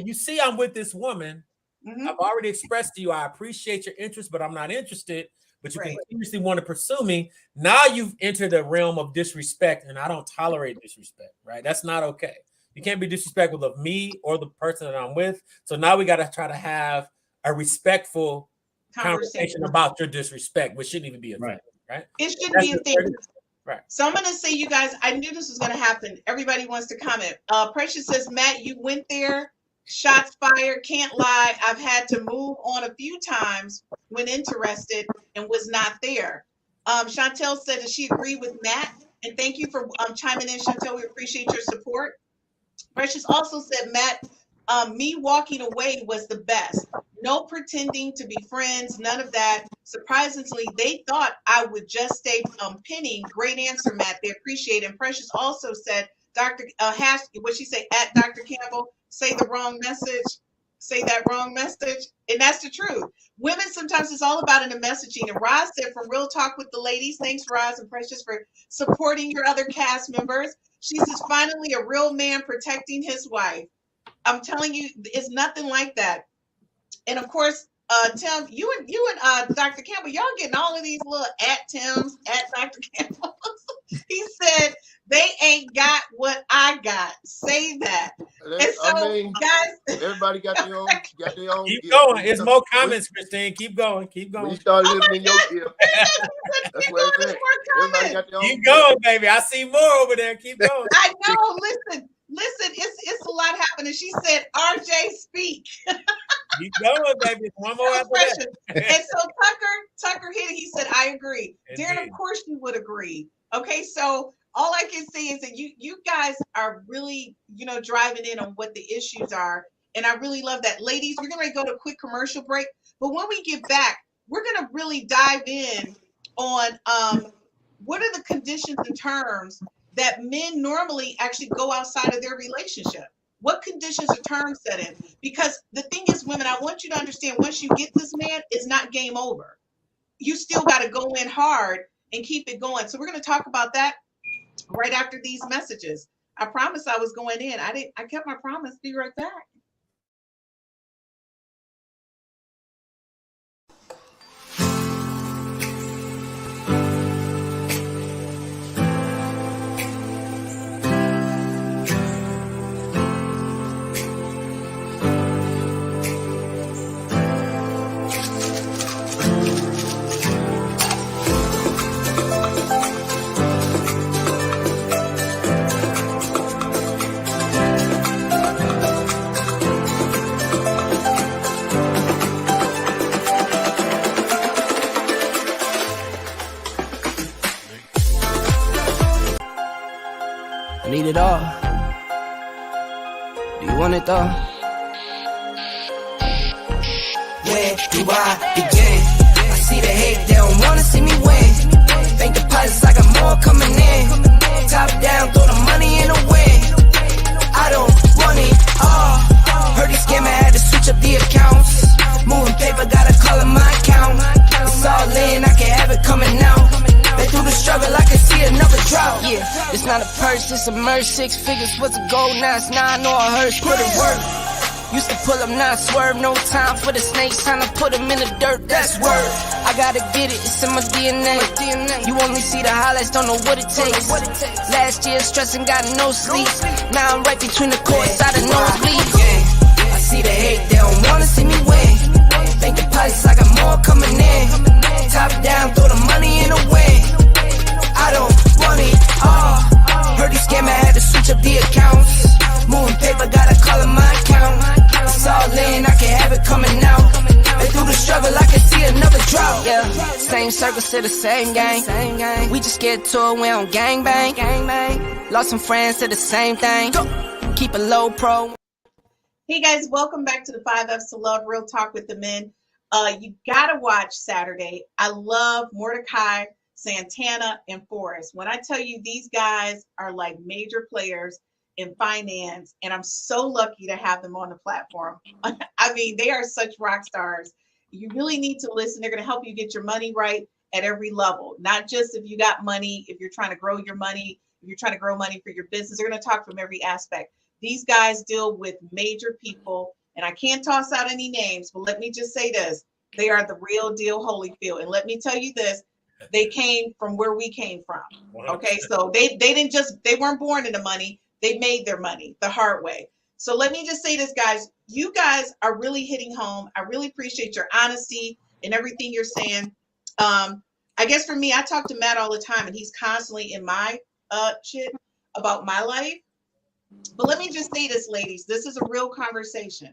you see I'm with this woman. I've already expressed to you, I appreciate your interest, but I'm not interested. But you continuously want to pursue me. Now you've entered the realm of disrespect, and I don't tolerate disrespect, right? That's not okay. You can't be disrespectful of me or the person that I'm with. So now we got to try to have a respectful conversation about your disrespect, which shouldn't even be a thing, right? It shouldn't be a thing. Right. So I'm going to say, you guys, I knew this was going to happen. Everybody wants to comment. Precious says, Matt, you went there. Shots fired. Can't lie. I've had to move on a few times when interested and was not there. Chantel said that she agreed with Matt, and thank you for chiming in, Chantel. We appreciate your support. Precious also said, Matt, me walking away was the best. No pretending to be friends, none of that. Surprisingly, they thought I would just stay pinning. Great answer, Matt. They appreciate it. And Precious also said, Dr. What she say at Dr. Campbell, say the wrong message. Say that wrong message. And that's the truth. Women, sometimes it's all about in the messaging. And Roz said, from Real Talk with the Ladies, thanks, Roz and Precious, for supporting your other cast members. She says, finally, a real man protecting his wife. I'm telling you, it's nothing like that. And of course, Tim, you and Dr. Campbell, y'all getting all of these little at Tim's, at Dr. Campbell. He said, they ain't got what I got. Say that. And so, guys, everybody got their own. Keep going. It's more comments, Christine. Keep going. Keep going. We start living in your gift. That's what it is. Everybody got their own. Keep going, baby. I see more over there. Keep going. I know. Listen. It's a lot happening. She said, RJ, speak. Keep going, baby. One more after that. And so Tucker hit it. He said, I agree. Indeed. Darren, of course you would agree. Okay, so all I can say is that you guys are really, driving in on what the issues are. And I really love that. Ladies, we're going to go to a quick commercial break. But when we get back, we're going to really dive in on what are the conditions and terms that men normally actually go outside of their relationship. What conditions or terms set in? Because the thing is, women, I want you to understand, once you get this man, it's not game over. You still got to go in hard and keep it going. So we're going to talk about that right after these messages. I promised I was going in. I kept my promise. Be right back. Need it all. Do you want it though? Where do I begin? I see the hate, they don't wanna see me win. Bank deposits, I got more coming in. Top down, throw the money in the wind. I don't want it all. Heard he scammer, had to switch up the accounts. Moving paper, gotta call in my account. It's all in, I can have it coming out. Been through the struggle, I can see another drought. Yeah, it's not a purse, it's a merge. 6 figures was a goal, now it's 9 or a hearse. Put it work. Used to pull up, not swerve. No time for the snakes, time to put them in the dirt. That's word. I gotta get it, it's in my DNA. You only see the highlights, don't know what it takes. Last year stressing, got no sleep. Now I'm right between the courts, I don't know bleed. I see the hate, they don't wanna see me win. Bank deposits, I got more coming in. Top down, throw the money in the wind. I don't want it all. Heard he scammer, had to switch up the accounts. Moving paper, gotta call in my account. It's all in, I can have it coming out. And through the struggle, I can see another drought. Yeah, same circle, still the same gang. We just get to it, we don't gangbang. Lost some friends, to the same thing. Keep a low pro. Hey guys, welcome back to the 5 F's to Love, Real Talk with the Men. You gotta watch Saturday. I love Mordecai, Santana, and Forrest. When I tell you, these guys are like major players in finance, and I'm so lucky to have them on the platform. I mean, they are such rock stars. You really need to listen. They're going to help you get your money right at every level, not just if you got money, if you're trying to grow your money, if you're trying to grow money for your business. They're going to talk from every aspect. These guys deal with major people, and I can't toss out any names, but let me just say this. They are the real deal Holyfield. And let me tell you this, they came from where we came from. Okay, so they weren't born into money. They made their money the hard way. So let me just say this, guys. You guys are really hitting home. I really appreciate your honesty and everything you're saying. I guess for me, I talk to Matt all the time, and he's constantly in my shit about my life. But let me just say this, ladies. This is a real conversation.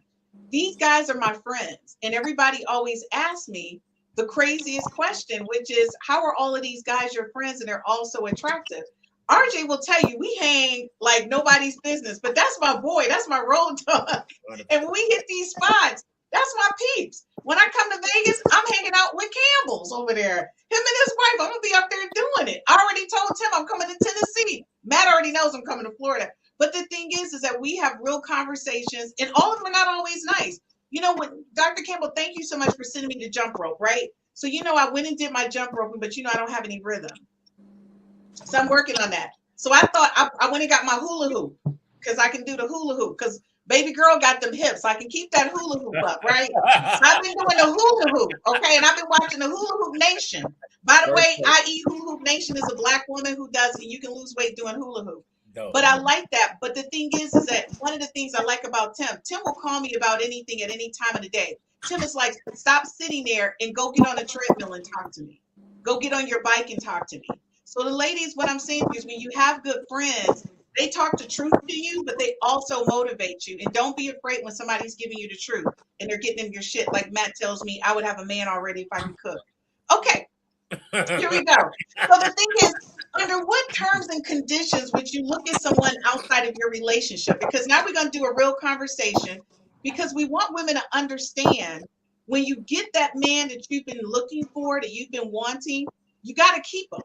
These guys are my friends, and everybody always asks me, the craziest question, which is, how are all of these guys your friends and they're all so attractive? RJ will tell you we hang like nobody's business, but that's my boy. That's my road dog. And when we hit these spots, that's my peeps. When I come to Vegas, I'm hanging out with Campbell's over there. Him and his wife, I'm gonna be up there doing it. I already told Tim I'm coming to Tennessee. Matt already knows I'm coming to Florida. But the thing is that we have real conversations, and all of them are not always nice. You know what, Dr. Campbell, thank you so much for sending me the jump rope, right? So, you know, I went and did my jump roping, but you know, I don't have any rhythm. So I'm working on that. So I thought I went and got my hula hoop because I can do the hula hoop because baby girl got them hips. So I can keep that hula hoop up, right? So I've been doing the hula hoop, okay? And I've been watching the Hula Hoop Nation. By the way, i.e. Hula Hoop Nation is a Black woman who does it. You can lose weight doing hula hoop. But I like that. But the thing is that one of the things I like about Tim will call me about anything at any time of the day. Tim is like, stop sitting there and go get on a treadmill and talk to me. Go get on your bike and talk to me. So the ladies, what I'm saying is when you have good friends, they talk the truth to you, but they also motivate you. And don't be afraid when somebody's giving you the truth and they're getting in your shit. Like Matt tells me, I would have a man already if I could cook. Okay, here we go. So the thing is, under what terms and conditions would you look at someone outside of your relationship? Because now we're going to do a real conversation, because we want women to understand when you get that man that you've been looking for, that you've been wanting, you got to keep him.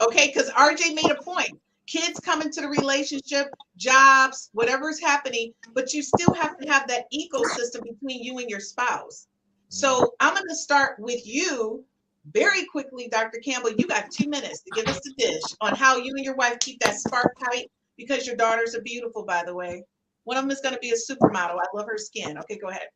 Okay, because RJ made a point. Kids come into the relationship, jobs, whatever's happening, but you still have to have that ecosystem between you and your spouse. So I'm going to start with you very quickly, Dr. Campbell. You got 2 minutes to give us the dish on how you and your wife keep that spark tight, because your daughters are beautiful, by the way. One of them is going to be a supermodel. I love her skin. Okay, go ahead.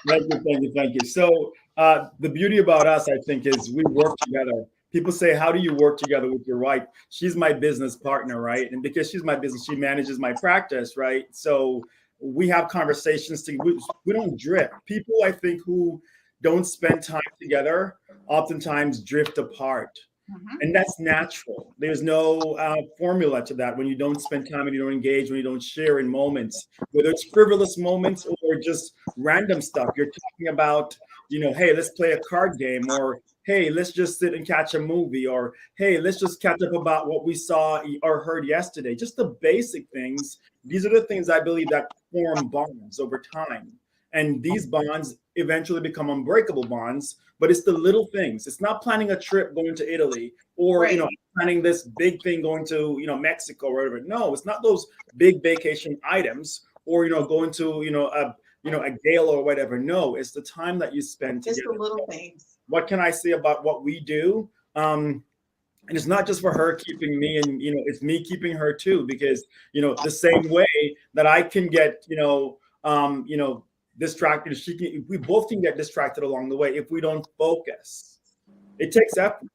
Thank you. So the beauty about us, I think, is we work together. People say, how do you work together with your wife? She's my business partner, right? And because she's my business, she manages my practice, right? So we have conversations. We don't drift. People, I think, who don't spend time together oftentimes drift apart. Mm-hmm. And that's natural. There's no formula to that. When you don't spend time and you don't engage, when you don't share in moments, whether it's frivolous moments or just random stuff. You're talking about, you know, hey, let's play a card game, or hey, let's just sit and catch a movie, or hey, let's just catch up about what we saw or heard yesterday. Just the basic things. These are the things I believe that form bonds over time. And these bonds eventually become unbreakable bonds, but it's the little things. It's not planning a trip going to Italy, or right, you know, planning this big thing going to, you know, Mexico or whatever. No, it's not those big vacation items, or, you know, going to, a gala or whatever. No, it's the time that you spend together. It's the little things. What can I say about what we do? And it's not just for her keeping me, and, you know, it's me keeping her too, because, you know, the same way that I can get, distracted, we both can get distracted along the way if we don't focus. It takes effort.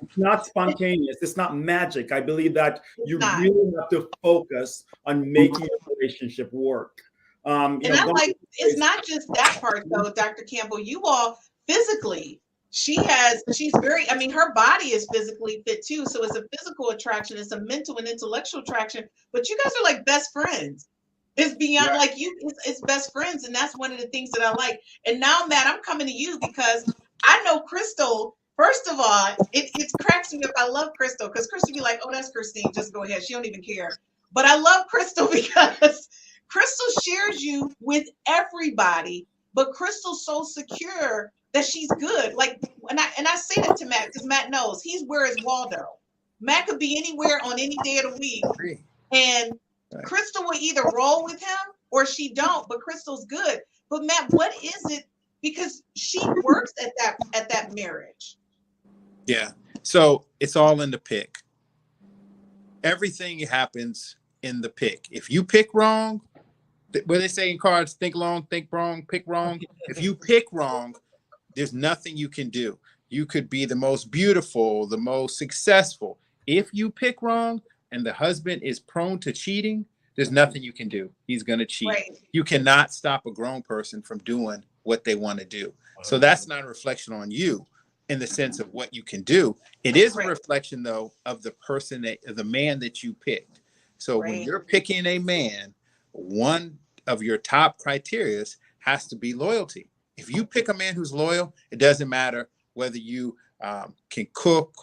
It's not spontaneous. It's not magic. I believe that you really have to focus on making a relationship work. It's not just that part though, Dr. Campbell. You all physically, she's very, I mean, her body is physically fit too. So it's a physical attraction, it's a mental and intellectual attraction, but you guys are like best friends. It's beyond it's best friends. And that's one of the things that I like. And now, Matt, I'm coming to you because I know Crystal. First of all, it cracks me up. I love Crystal because Crystal be like, oh, that's Christine. Just go ahead. She don't even care. But I love Crystal because Crystal shares you with everybody. But Crystal's so secure that she's good. Like, and I say that to Matt because Matt knows he's where is Waldo. Matt could be anywhere on any day of the week. And Crystal will either roll with him or she don't, but Crystal's good. But Matt, what is it? Because she works at that marriage. Yeah. So it's all in the pick. Everything happens in the pick. If you pick wrong, what they say in cards, think long, think wrong, pick wrong. If you pick wrong, there's nothing you can do. You could be the most beautiful, the most successful. If you pick wrong, and the husband is prone to cheating, there's nothing you can do. He's going to cheat. Right. You cannot stop a grown person from doing what they want to do. So that's not a reflection on you in the sense of what you can do. It is a reflection, though, of the person, the man that you picked. So when you're picking a man, one of your top criteria has to be loyalty. If you pick a man who's loyal, it doesn't matter whether you can cook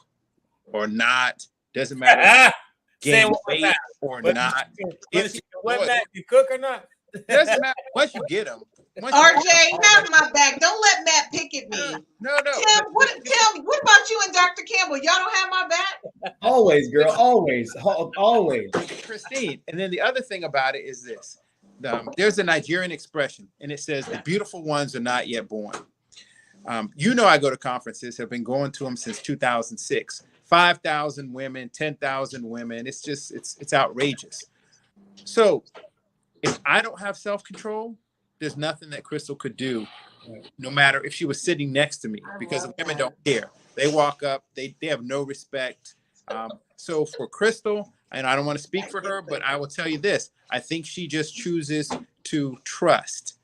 or not. Doesn't matter gain weight or not. If what Matt, you cook or not? Doesn't matter once you get him. RJ, have my back. Don't let Matt pick at me. No. Tim, what about you and Dr. Campbell? Y'all don't have my back? Always, girl. Always. Christine. And then the other thing about it is this. There's a Nigerian expression, and it says, the beautiful ones are not yet born. I go to conferences, have been going to them since 2006. 5,000 women, 10,000 women. It's just, it's outrageous. So if I don't have self-control, there's nothing that Crystal could do, no matter if she was sitting next to me, because the women don't care. They walk up, they have no respect. So for Crystal, and I don't want to speak for her, but I will tell you this, I think she just chooses to trust.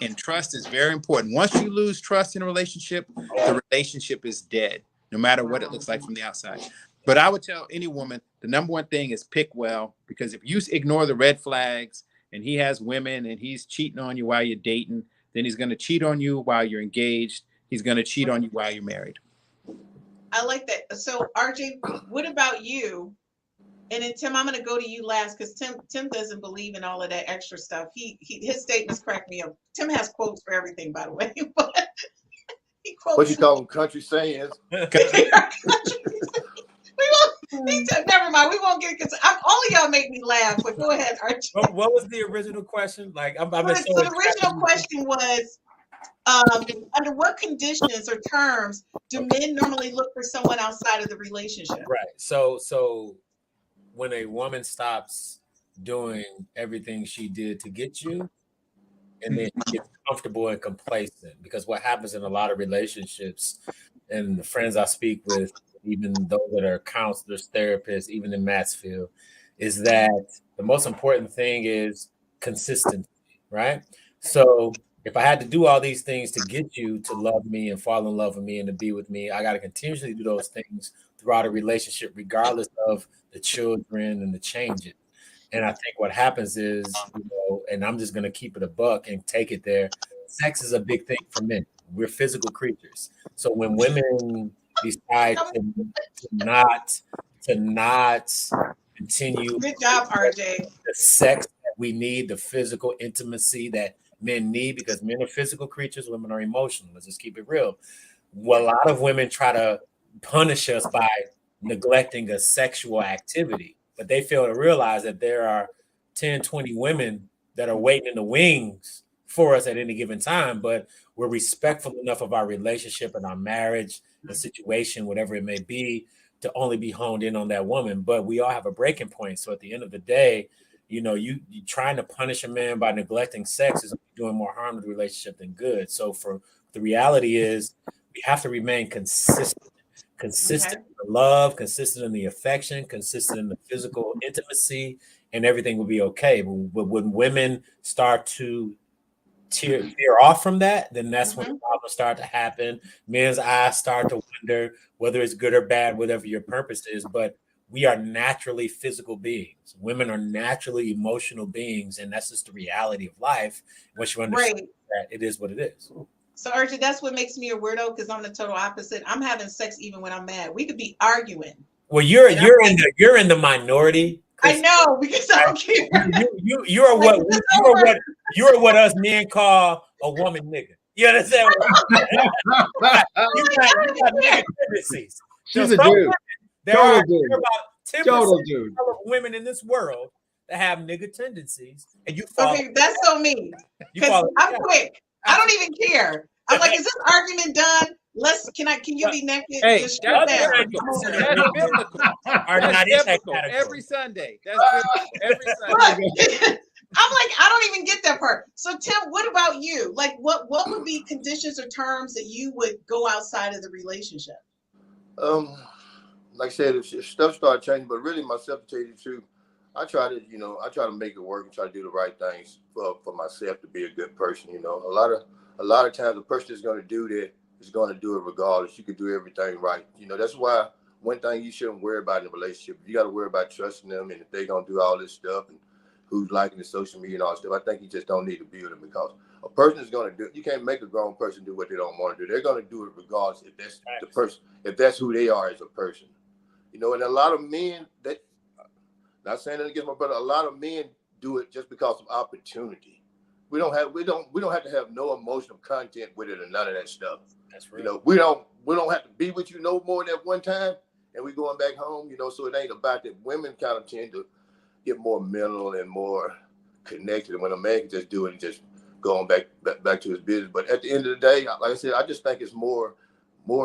And trust is very important. Once you lose trust in a relationship, the relationship is dead, no matter what it looks like from the outside. But I would tell any woman, the number one thing is pick well, because if you ignore the red flags and he has women and he's cheating on you while you're dating, then he's going to cheat on you while you're engaged. He's going to cheat on you while you're married. I like that. So RJ, what about you? And then Tim, I'm going to go to you last, because Tim doesn't believe in all of that extra stuff. His statements crack me up. Tim has quotes for everything, by the way. But he quotes. What you call them? Country sayings. Never mind. We won't get, because all of y'all make me laugh. But go ahead, RJ. What was the original question? Like, so the original question was, under what conditions or terms do men normally look for someone outside of the relationship? Right. So when a woman stops doing everything she did to get you, and then she gets comfortable and complacent, because what happens in a lot of relationships, and the friends I speak with, even those that are counselors, therapists, even in Matt's field, is that the most important thing is consistency, right? So if I had to do all these things to get you to love me and fall in love with me and to be with me, I got to continuously do those things throughout a relationship, regardless of the children and the changes. And I think what happens is, and I'm just going to keep it a buck and take it there. Sex is a big thing for men. We're physical creatures. So when women decide to not continue, good job, RJ, the sex that we need, the physical intimacy that men need, because men are physical creatures, women are emotional. Let's just keep it real. Well, a lot of women try to punish us by neglecting a sexual activity, but they fail to realize that there are 10, 20 women that are waiting in the wings for us at any given time, but we're respectful enough of our relationship and our marriage, the situation, whatever it may be, to only be honed in on that woman. But we all have a breaking point. So at the end of the day, you trying to punish a man by neglecting sex is doing more harm to the relationship than good. So for the reality is, we have to remain consistent in the love, consistent in the affection, consistent in the physical intimacy, and everything will be okay. But when women start to tear off from that, then that's when problems start to happen. Men's eyes start to wonder whether it's good or bad, whatever your purpose is. But we are naturally physical beings. Women are naturally emotional beings, and that's just the reality of life. Once you understand that, it is what it is. So, RJ, that's what makes me a weirdo, because I'm the total opposite. I'm having sex even when I'm mad. We could be arguing. Well, you're in the minority. I know, because I don't care. You are what us men call a woman nigga. You understand? You got nigga tendencies. She's a dude. There are about 10% of women in this world that have nigga tendencies, and you fall. Okay, that's so mean. Because I'm quick. I don't even care. I'm like, is this argument done? Can you be naked? Hey, just that's biblical. Every Sunday. That's every Sunday. I'm like, I don't even get that part. So Tim, what about you? Like, what would be conditions or terms that you would go outside of the relationship? Like I said, if stuff started changing, but really myself, to tell you the truth, I try to make it work and try to do the right things for myself to be a good person. A lot of times the person that's going to do that is going to do it regardless. You can do everything right. That's why one thing you shouldn't worry about in a relationship, you got to worry about trusting them, and if they're going to do all this stuff and who's liking the social media and all that stuff, I think you just don't need to be with them, because A person is going to do. You can't make a grown person do what they don't want to do. They're going to do it regardless if that's the person, if that's who they are as a person. You know, and a lot of men, that, not saying that against my brother, a lot of men do it just because of opportunity. We don't have to have no emotional content with it or none of that stuff. That's real. You know, we don't have to be with you no more than that one time, and we going back home. You know, so it ain't about that. Women kind of tend to get more mental and more connected, and when a man can just do it and just go on back to his business. But at the end of the day, like I said, I just think it's more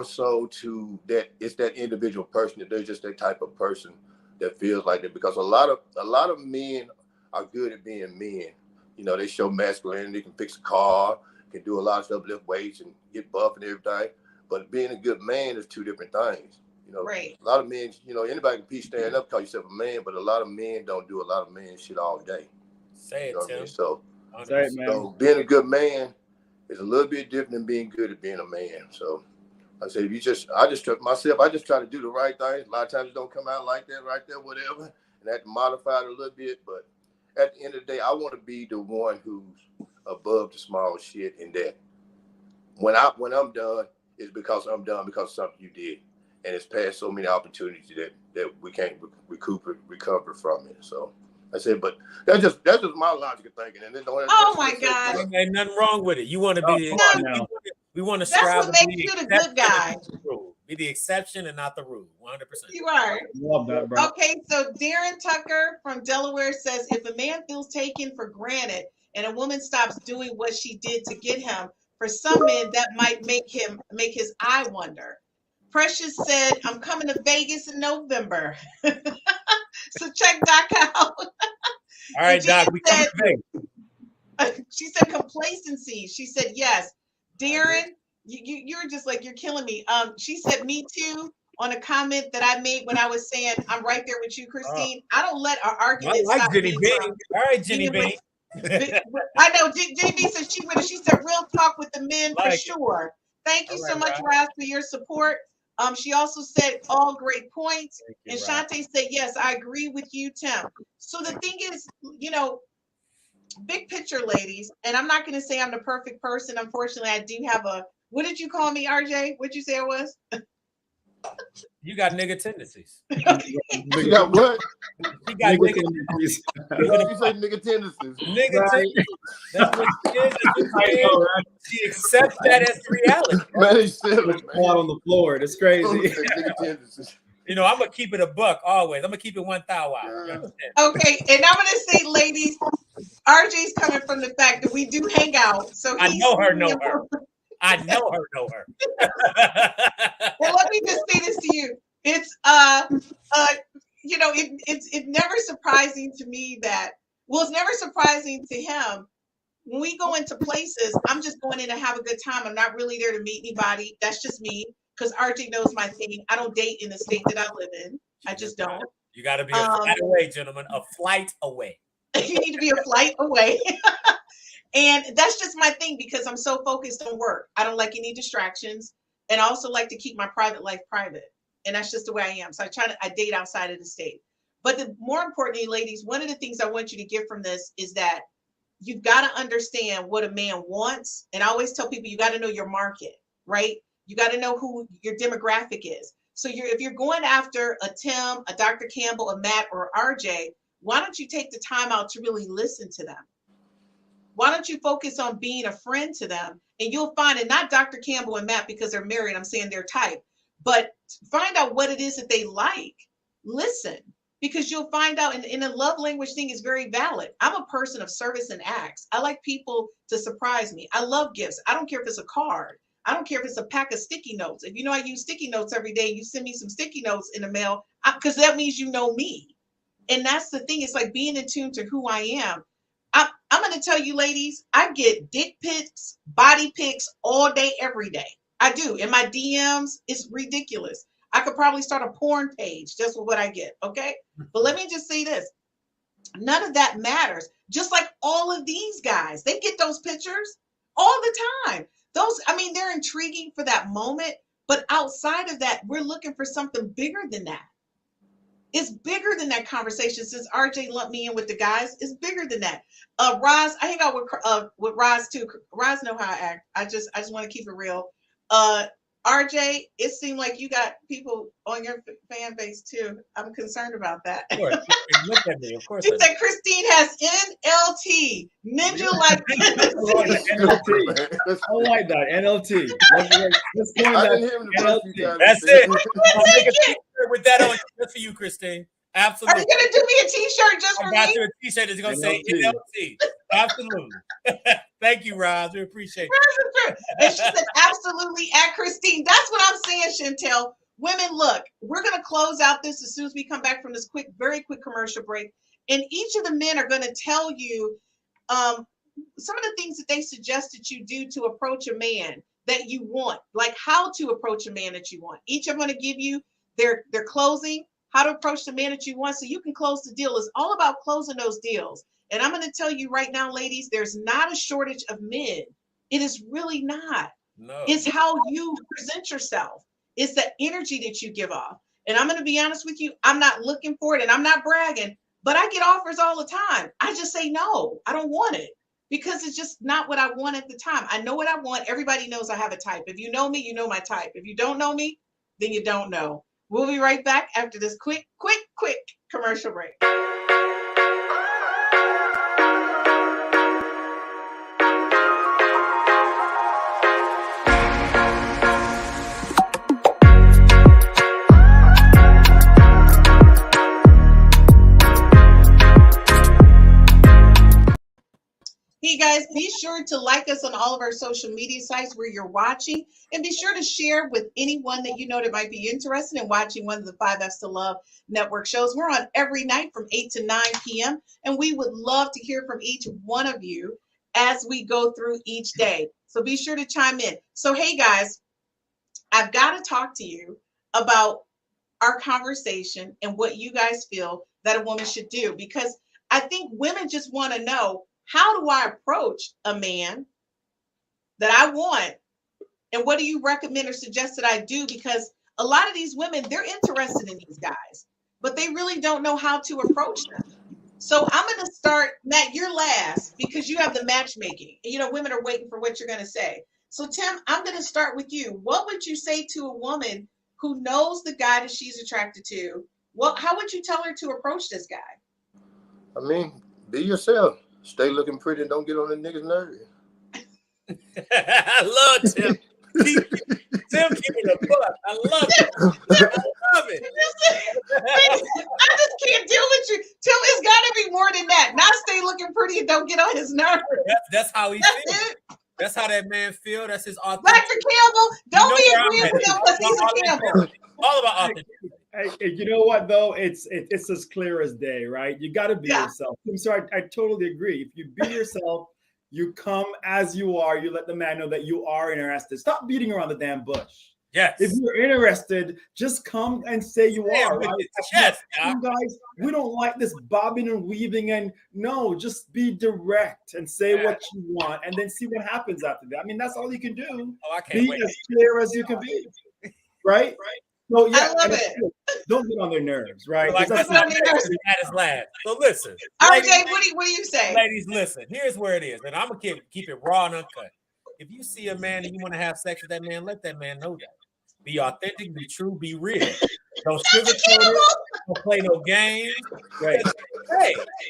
so to that it's that individual person, that they're just that type of person that feels like that, because a lot of men are good at being men. You know, they show masculinity, can fix a car, can do a lot of stuff, lift weights and get buff and everything. But being a good man is two different things. You know, right. A lot of men, you know, anybody can stand up, call yourself a man, but a lot of men don't do a lot of man shit all day. Say it, you know Tim. I mean? So man. being a good man is a little bit different than being good at being a man. So I say, I just trust myself. I just try to do the right thing. A lot of times it don't come out like that right there, whatever. And I have to modify it a little bit. But at the end of the day, I want to be the one who's above the small shit, and that when I'm done, it's because I'm done because of something you did. And it's past so many opportunities that we can't recover from it. So I said, but that's just my logic of thinking. And then oh my God, ain't nothing wrong with it. You want to be we want to that's strive what to makes be you the good guy. Be the exception and not the rule. 100%. You are. Love that, bro. Okay, so Darren Tucker from Delaware says, if a man feels taken for granted and a woman stops doing what she did to get him, for some men that might make his eye wander. Precious said, I'm coming to Vegas in November. So check Doc out. All right, Doc, we coming to Vegas. She said complacency. She said yes. Darren, you're just like, you're killing me. She said me too on a comment that I made when I was saying I'm right there with you, Christine. I don't let our arguments I like stop Jenny me B. from- All right, Jenny B. I know Jenny B said she with it. She said real talk with the men for sure. Thank you so much, Raz, for your support. She also said all great points. And Shantae said, yes, I agree with you, Tim. So the thing is, you know, big picture, ladies, and I'm not going to say I'm the perfect person. Unfortunately, I do have what did you call me, RJ? What'd you say I was? You got nigga tendencies. You got what? You got nigga tendencies. You say nigga tendencies. Nigga tendencies. That's what she is. I know, right? She accepts that as reality. Man, it's silly, man. On the floor. It's crazy. Nigga tendencies. You know, I'm gonna keep it a buck always. I'm gonna keep it 1,000. Okay, and I'm gonna say, ladies, RJ's coming from the fact that we do hang out. So I know her. I know her. Well, let me just say this to you. It's you know, it's never surprising to me that, well, it's never surprising to him when we go into places. I'm just going in to have a good time. I'm not really there to meet anybody. That's just me, because RJ knows my thing. I don't date in the state that I live in. I just don't. You got to be a flight away, gentlemen. A flight away. You need to be a flight away. And that's just my thing, because I'm so focused on work. I don't like any distractions. And I also like to keep my private life private. And that's just the way I am. So I date outside of the state. But more importantly, ladies, one of the things I want you to get from this is that you've got to understand what a man wants. And I always tell people, you got to know your market, right? You got to know who your demographic is. So if you're going after a Tim, a Dr. Campbell, a Matt, or RJ, why don't you take the time out to really listen to them? Why don't you focus on being a friend to them? And you'll find, and not Dr. Campbell and Matt because they're married, I'm saying their type, but find out what it is that they like. Listen, because you'll find out, and the love language thing is very valid. I'm a person of service and acts. I like people to surprise me. I love gifts. I don't care if it's a card. I don't care if it's a pack of sticky notes. If you know I use sticky notes every day, you send me some sticky notes in the mail, because that means you know me. And that's the thing. It's like being in tune to who I am. I'm going to tell you, ladies, I get dick pics, body pics all day, every day. I do. In my DMs, it's ridiculous. I could probably start a porn page just with what I get. Okay. But let me just say this. None of that matters. Just like all of these guys, they get those pictures all the time. They're intriguing for that moment. But outside of that, we're looking for something bigger than that. It's bigger than that conversation. Since RJ lumped me in with the guys, it's bigger than that. Roz, I hang out with Roz too. Roz know how I act. I just want to keep it real. RJ, it seemed like you got people on your fan base too. I'm concerned about that. Of course. Look at me, of course. She said Christine has NLT, ninja like NLT. I like that. NLT. Let's go I that. didn't hear him the first few times. That's it. I'll make a t-shirt with that on just for you, Christine. Are Absolutely. you gonna do me a T-shirt just for I got me? you a t-shirt that's gonna say NLT. NLT. Absolutely. Thank you, Roz. We appreciate it. And she said, absolutely at Christine. That's what I'm saying, Chantel. Women, look, we're going to close out this as soon as we come back from this very quick commercial break. And each of the men are going to tell you some of the things that they suggested you do to approach a man that you want, like how to approach a man that you want. Each of them going to give you their closing, how to approach the man that you want so you can close the deal. It's all about closing those deals. And I'm going to tell you right now, ladies, there's not a shortage of men. It is really not. No. It's how you present yourself. It's the energy that you give off. And I'm going to be honest with you, I'm not looking for it and I'm not bragging, but I get offers all the time. I just say no, I don't want it because it's just not what I want at the time. I know what I want. Everybody knows I have a type. If you know me, you know my type. If you don't know me, then you don't know. We'll be right back after this quick commercial break. Hey guys, be sure to like us on all of our social media sites where you're watching, and be sure to share with anyone that you know that might be interested in watching one of the 5Fs to Love network shows. We're on every night from 8 to 9 p.m. and we would love to hear from each one of you as we go through each day. So be sure to chime in. So hey guys, I've got to talk to you about our conversation and what you guys feel that a woman should do, because I think women just want to know, how do I approach a man that I want? And what do you recommend or suggest that I do? Because a lot of these women, they're interested in these guys, but they really don't know how to approach them. So I'm going to start, Matt, you're last because you have the matchmaking. You know, women are waiting for what you're going to say. So Tim, I'm going to start with you. What would you say to a woman who knows the guy that she's attracted to? Well, how would you tell her to approach this guy? I mean, be yourself. Stay looking pretty and don't get on the niggas' nerves. I love Tim. Tim keeping a buck. I love it. I love it. I just can't deal with you. Tim, it's got to be more than that. Not stay looking pretty and don't get on his nerves. That's how he feels. It. That's how that man feels. That's his authentic. Dr. Campbell, don't be agreeing with him because he's a Campbell. All about authenticity. Hey, you know what though? It's as clear as day, right? You got to be yourself. So I totally agree. If you be yourself, you come as you are. You let the man know that you are interested. Stop beating around the damn bush. Yes. If you're interested, just come and say you are. Right? Yes. You guys, we don't like this bobbing and weaving. And no, just be direct and say what you want, and then see what happens after that. I mean, that's all you can do. Oh, I can't wait. Be as clear as you can be. Right? So yeah, I love it. Don't get on their nerves, right? Like, That's what I mean. at his last. So listen, RJ, what do you say? Ladies, listen. Here's where it is, and I'm gonna keep it raw and uncut. If you see a man and you want to have sex with that man, let that man know that. Be authentic, be true, be real. Don't sugarcoat it. Don't play no games. Right?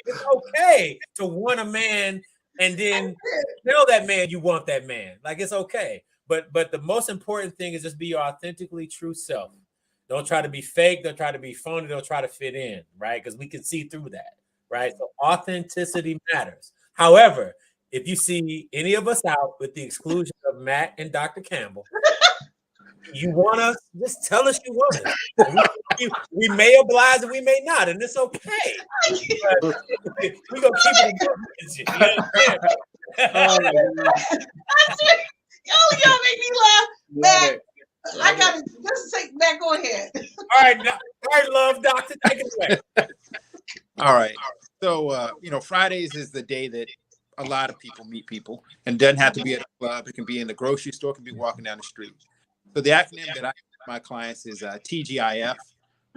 It's okay to want a man and then tell that man you want that man. Like, it's okay. But the most important thing is just be your authentically true self. Don't try to be fake. Don't try to be phony. Don't try to fit in, right? Because we can see through that, right? So authenticity matters. However, if you see any of us out with the exclusion of Matt and Dr. Campbell, you want us, just tell us you want us. We may oblige and we may not, and it's okay. We're going to keep it Y'all make me laugh. Matt, I got to just say, Matt, go ahead. All right, love doctor, take it away. All right. So, Fridays is the day that a lot of people meet people, and doesn't have to be at a club. It can be in the grocery store, it can be walking down the street. So the acronym that I give my clients is TGIF,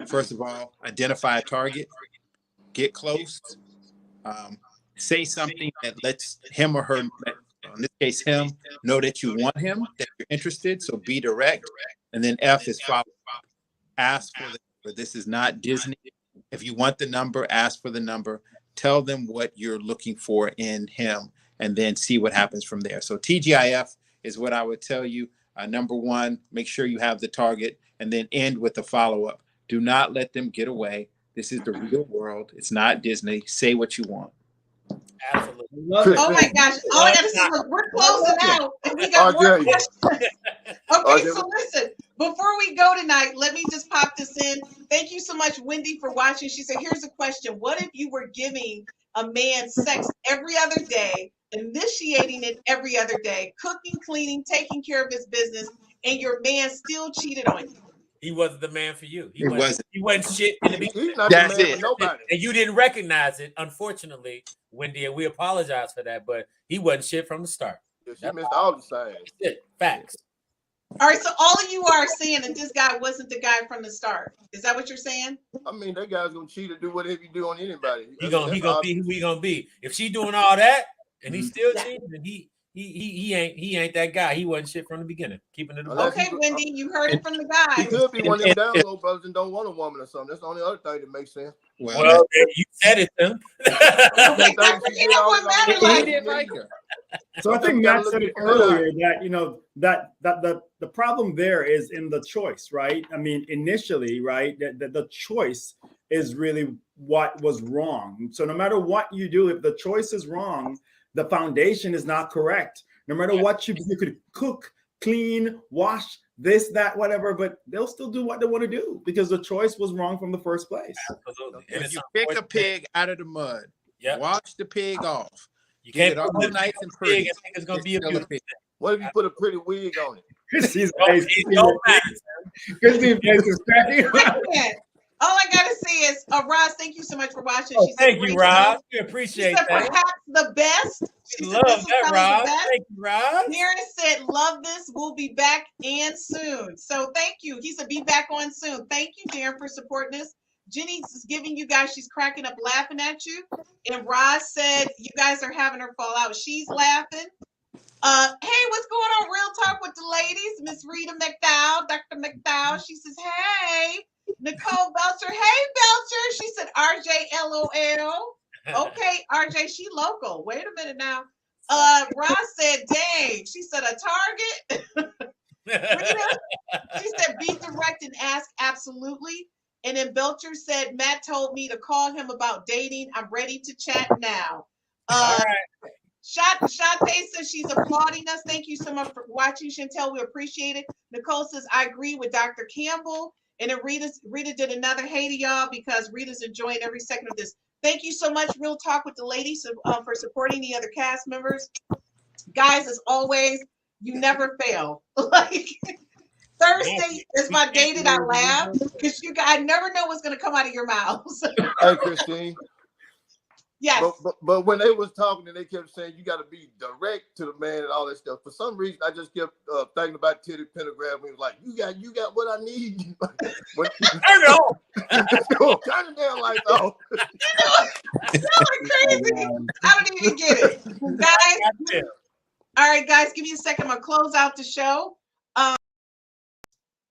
First of all, identify a target, get close, say something that lets him or her, in this case him, know that you want him, that you're interested. So be direct. And then F is follow. Ask for the number. This is not Disney. If you want the number, ask for the number. Tell them what you're looking for in him, and then see what happens from there. So TGIF is what I would tell you. Number one, make sure you have the target, and then end with the follow-up. Do not let them get away. This is the real world. It's not Disney. Say what you want. Absolutely. Oh my gosh. All I gotta say is we're closing out and we got more questions. Okay, so listen, before we go tonight, let me just pop this in. Thank you so much, Wendy, for watching. She said, here's a question. What if you were giving a man sex every other day, initiating it every other day, cooking, cleaning, taking care of his business, and your man still cheated on you? He wasn't the man for you. He wasn't. He wasn't shit in the beginning. He's not the man for nobody. And you didn't recognize it, unfortunately, Wendy, and we apologize for that, but he wasn't shit from the start. Yeah, she missed all the signs. Facts. All right, so all of you are saying that this guy wasn't the guy from the start. Is that what you're saying? I mean, that guy's gonna cheat or do whatever you do on anybody. He gonna be who he gonna be. If she doing all that and he's still cheating, then he ain't that guy. He wasn't shit from the beginning. Keeping it okay, Wendy, you heard it from the guy. He could be one of them down low brothers and don't want a woman or something. That's the only other thing that makes sense. Well, you said it then. So I think Matt said it earlier that that the problem there is in the choice, right? I mean, initially, right, that the choice is really what was wrong. So no matter what you do, if the choice is wrong, the foundation is not correct. No matter what you could cook, clean, wash, this, that, whatever, but they'll still do what they want to do because the choice was wrong from the first place. Absolutely. If you pick a pig out of the mud, wash the pig off. You can't get it all nice and pretty. It's gonna be a beautiful pig. What if you put a pretty wig on it? Christy's face. Christy's face is cracking. All I gotta say is, Roz, thank you so much for watching. Oh, thank you, Roz. We appreciate that. Perhaps the best. She love that, Roz. Thank you, Roz. Darren said, love this. We'll be back and soon. So thank you. He said, be back on soon. Thank you, Darren, for supporting us. Jenny is giving you guys, she's cracking up laughing at you. And Roz said, you guys are having her fall out. She's laughing. Hey, what's going on? Real Talk with the ladies. Miss Rita McDowell, Dr. McDowell. She says, hey. Nicole Belcher, hey Belcher. She said RJ LOL. Okay, RJ, she local. Wait a minute now. Ross said, dang. She said a target. Rita, she said be direct and ask absolutely. And then Belcher said, Matt told me to call him about dating. I'm ready to chat now. All right. Shantae says she's applauding us. Thank you so much for watching, Chantel. We appreciate it. Nicole says, I agree with Dr. Campbell. And then Rita did another hey to y'all because Rita's enjoying every second of this. Thank you so much, Real Talk with the ladies, for supporting the other cast members. Guys, as always, you never fail. Like Thursday is my day that I laugh because I never know what's going to come out of your mouths. Hey, Christine. Yes. But when they was talking and they kept saying you got to be direct to the man and all that stuff, for some reason I just kept thinking about Teddy Pendergrass. He was like, you got what I need. Turn it on. Turn the damn lights off. Crazy. I don't even get it. Guys. All right, guys, give me a second. I'm going to close out the show.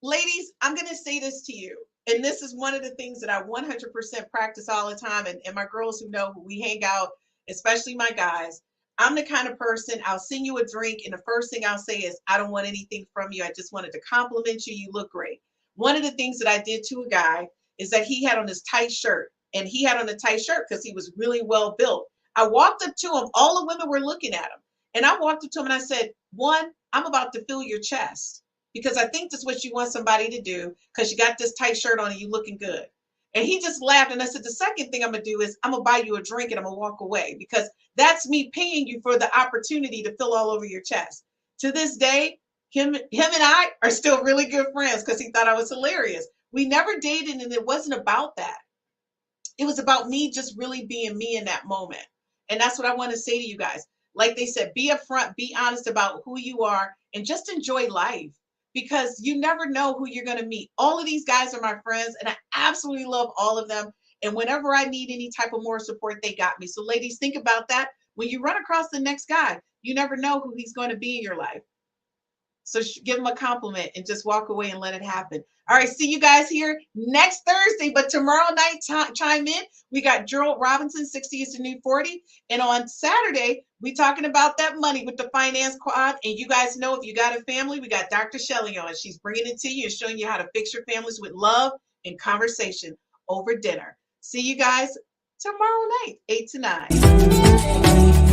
Ladies, I'm going to say this to you. And this is one of the things that I 100% practice all the time. And my girls who know, we hang out, especially my guys. I'm the kind of person, I'll send you a drink. And the first thing I'll say is, I don't want anything from you. I just wanted to compliment you. You look great. One of the things that I did to a guy is that he had on this tight shirt. And he had on a tight shirt because he was really well built. I walked up to him. All the women were looking at him. And I walked up to him and I said, one, I'm about to fill your chest. Because I think that's what you want somebody to do because you got this tight shirt on and you looking good. And he just laughed. And I said, the second thing I'm going to do is I'm going to buy you a drink and I'm going to walk away because that's me paying you for the opportunity to fill all over your chest. To this day, him and I are still really good friends because he thought I was hilarious. We never dated and it wasn't about that. It was about me just really being me in that moment. And that's what I want to say to you guys. Like they said, be upfront, be honest about who you are and just enjoy life. Because you never know who you're going to meet. All of these guys are my friends, and I absolutely love all of them. And whenever I need any type of more support, they got me. So ladies, think about that. When you run across the next guy, you never know who he's going to be in your life. So give him a compliment and just walk away and let it happen. All right, see you guys here next Thursday. But tomorrow night, chime in. We got Gerald Robinson, 60 is the new 40. And on Saturday, we talking about that money with the finance quad. And you guys know, if you got a family, we got Dr. Shelley on. She's bringing it to you and showing you how to fix your families with love and conversation over dinner. See you guys tomorrow night, 8 to 9.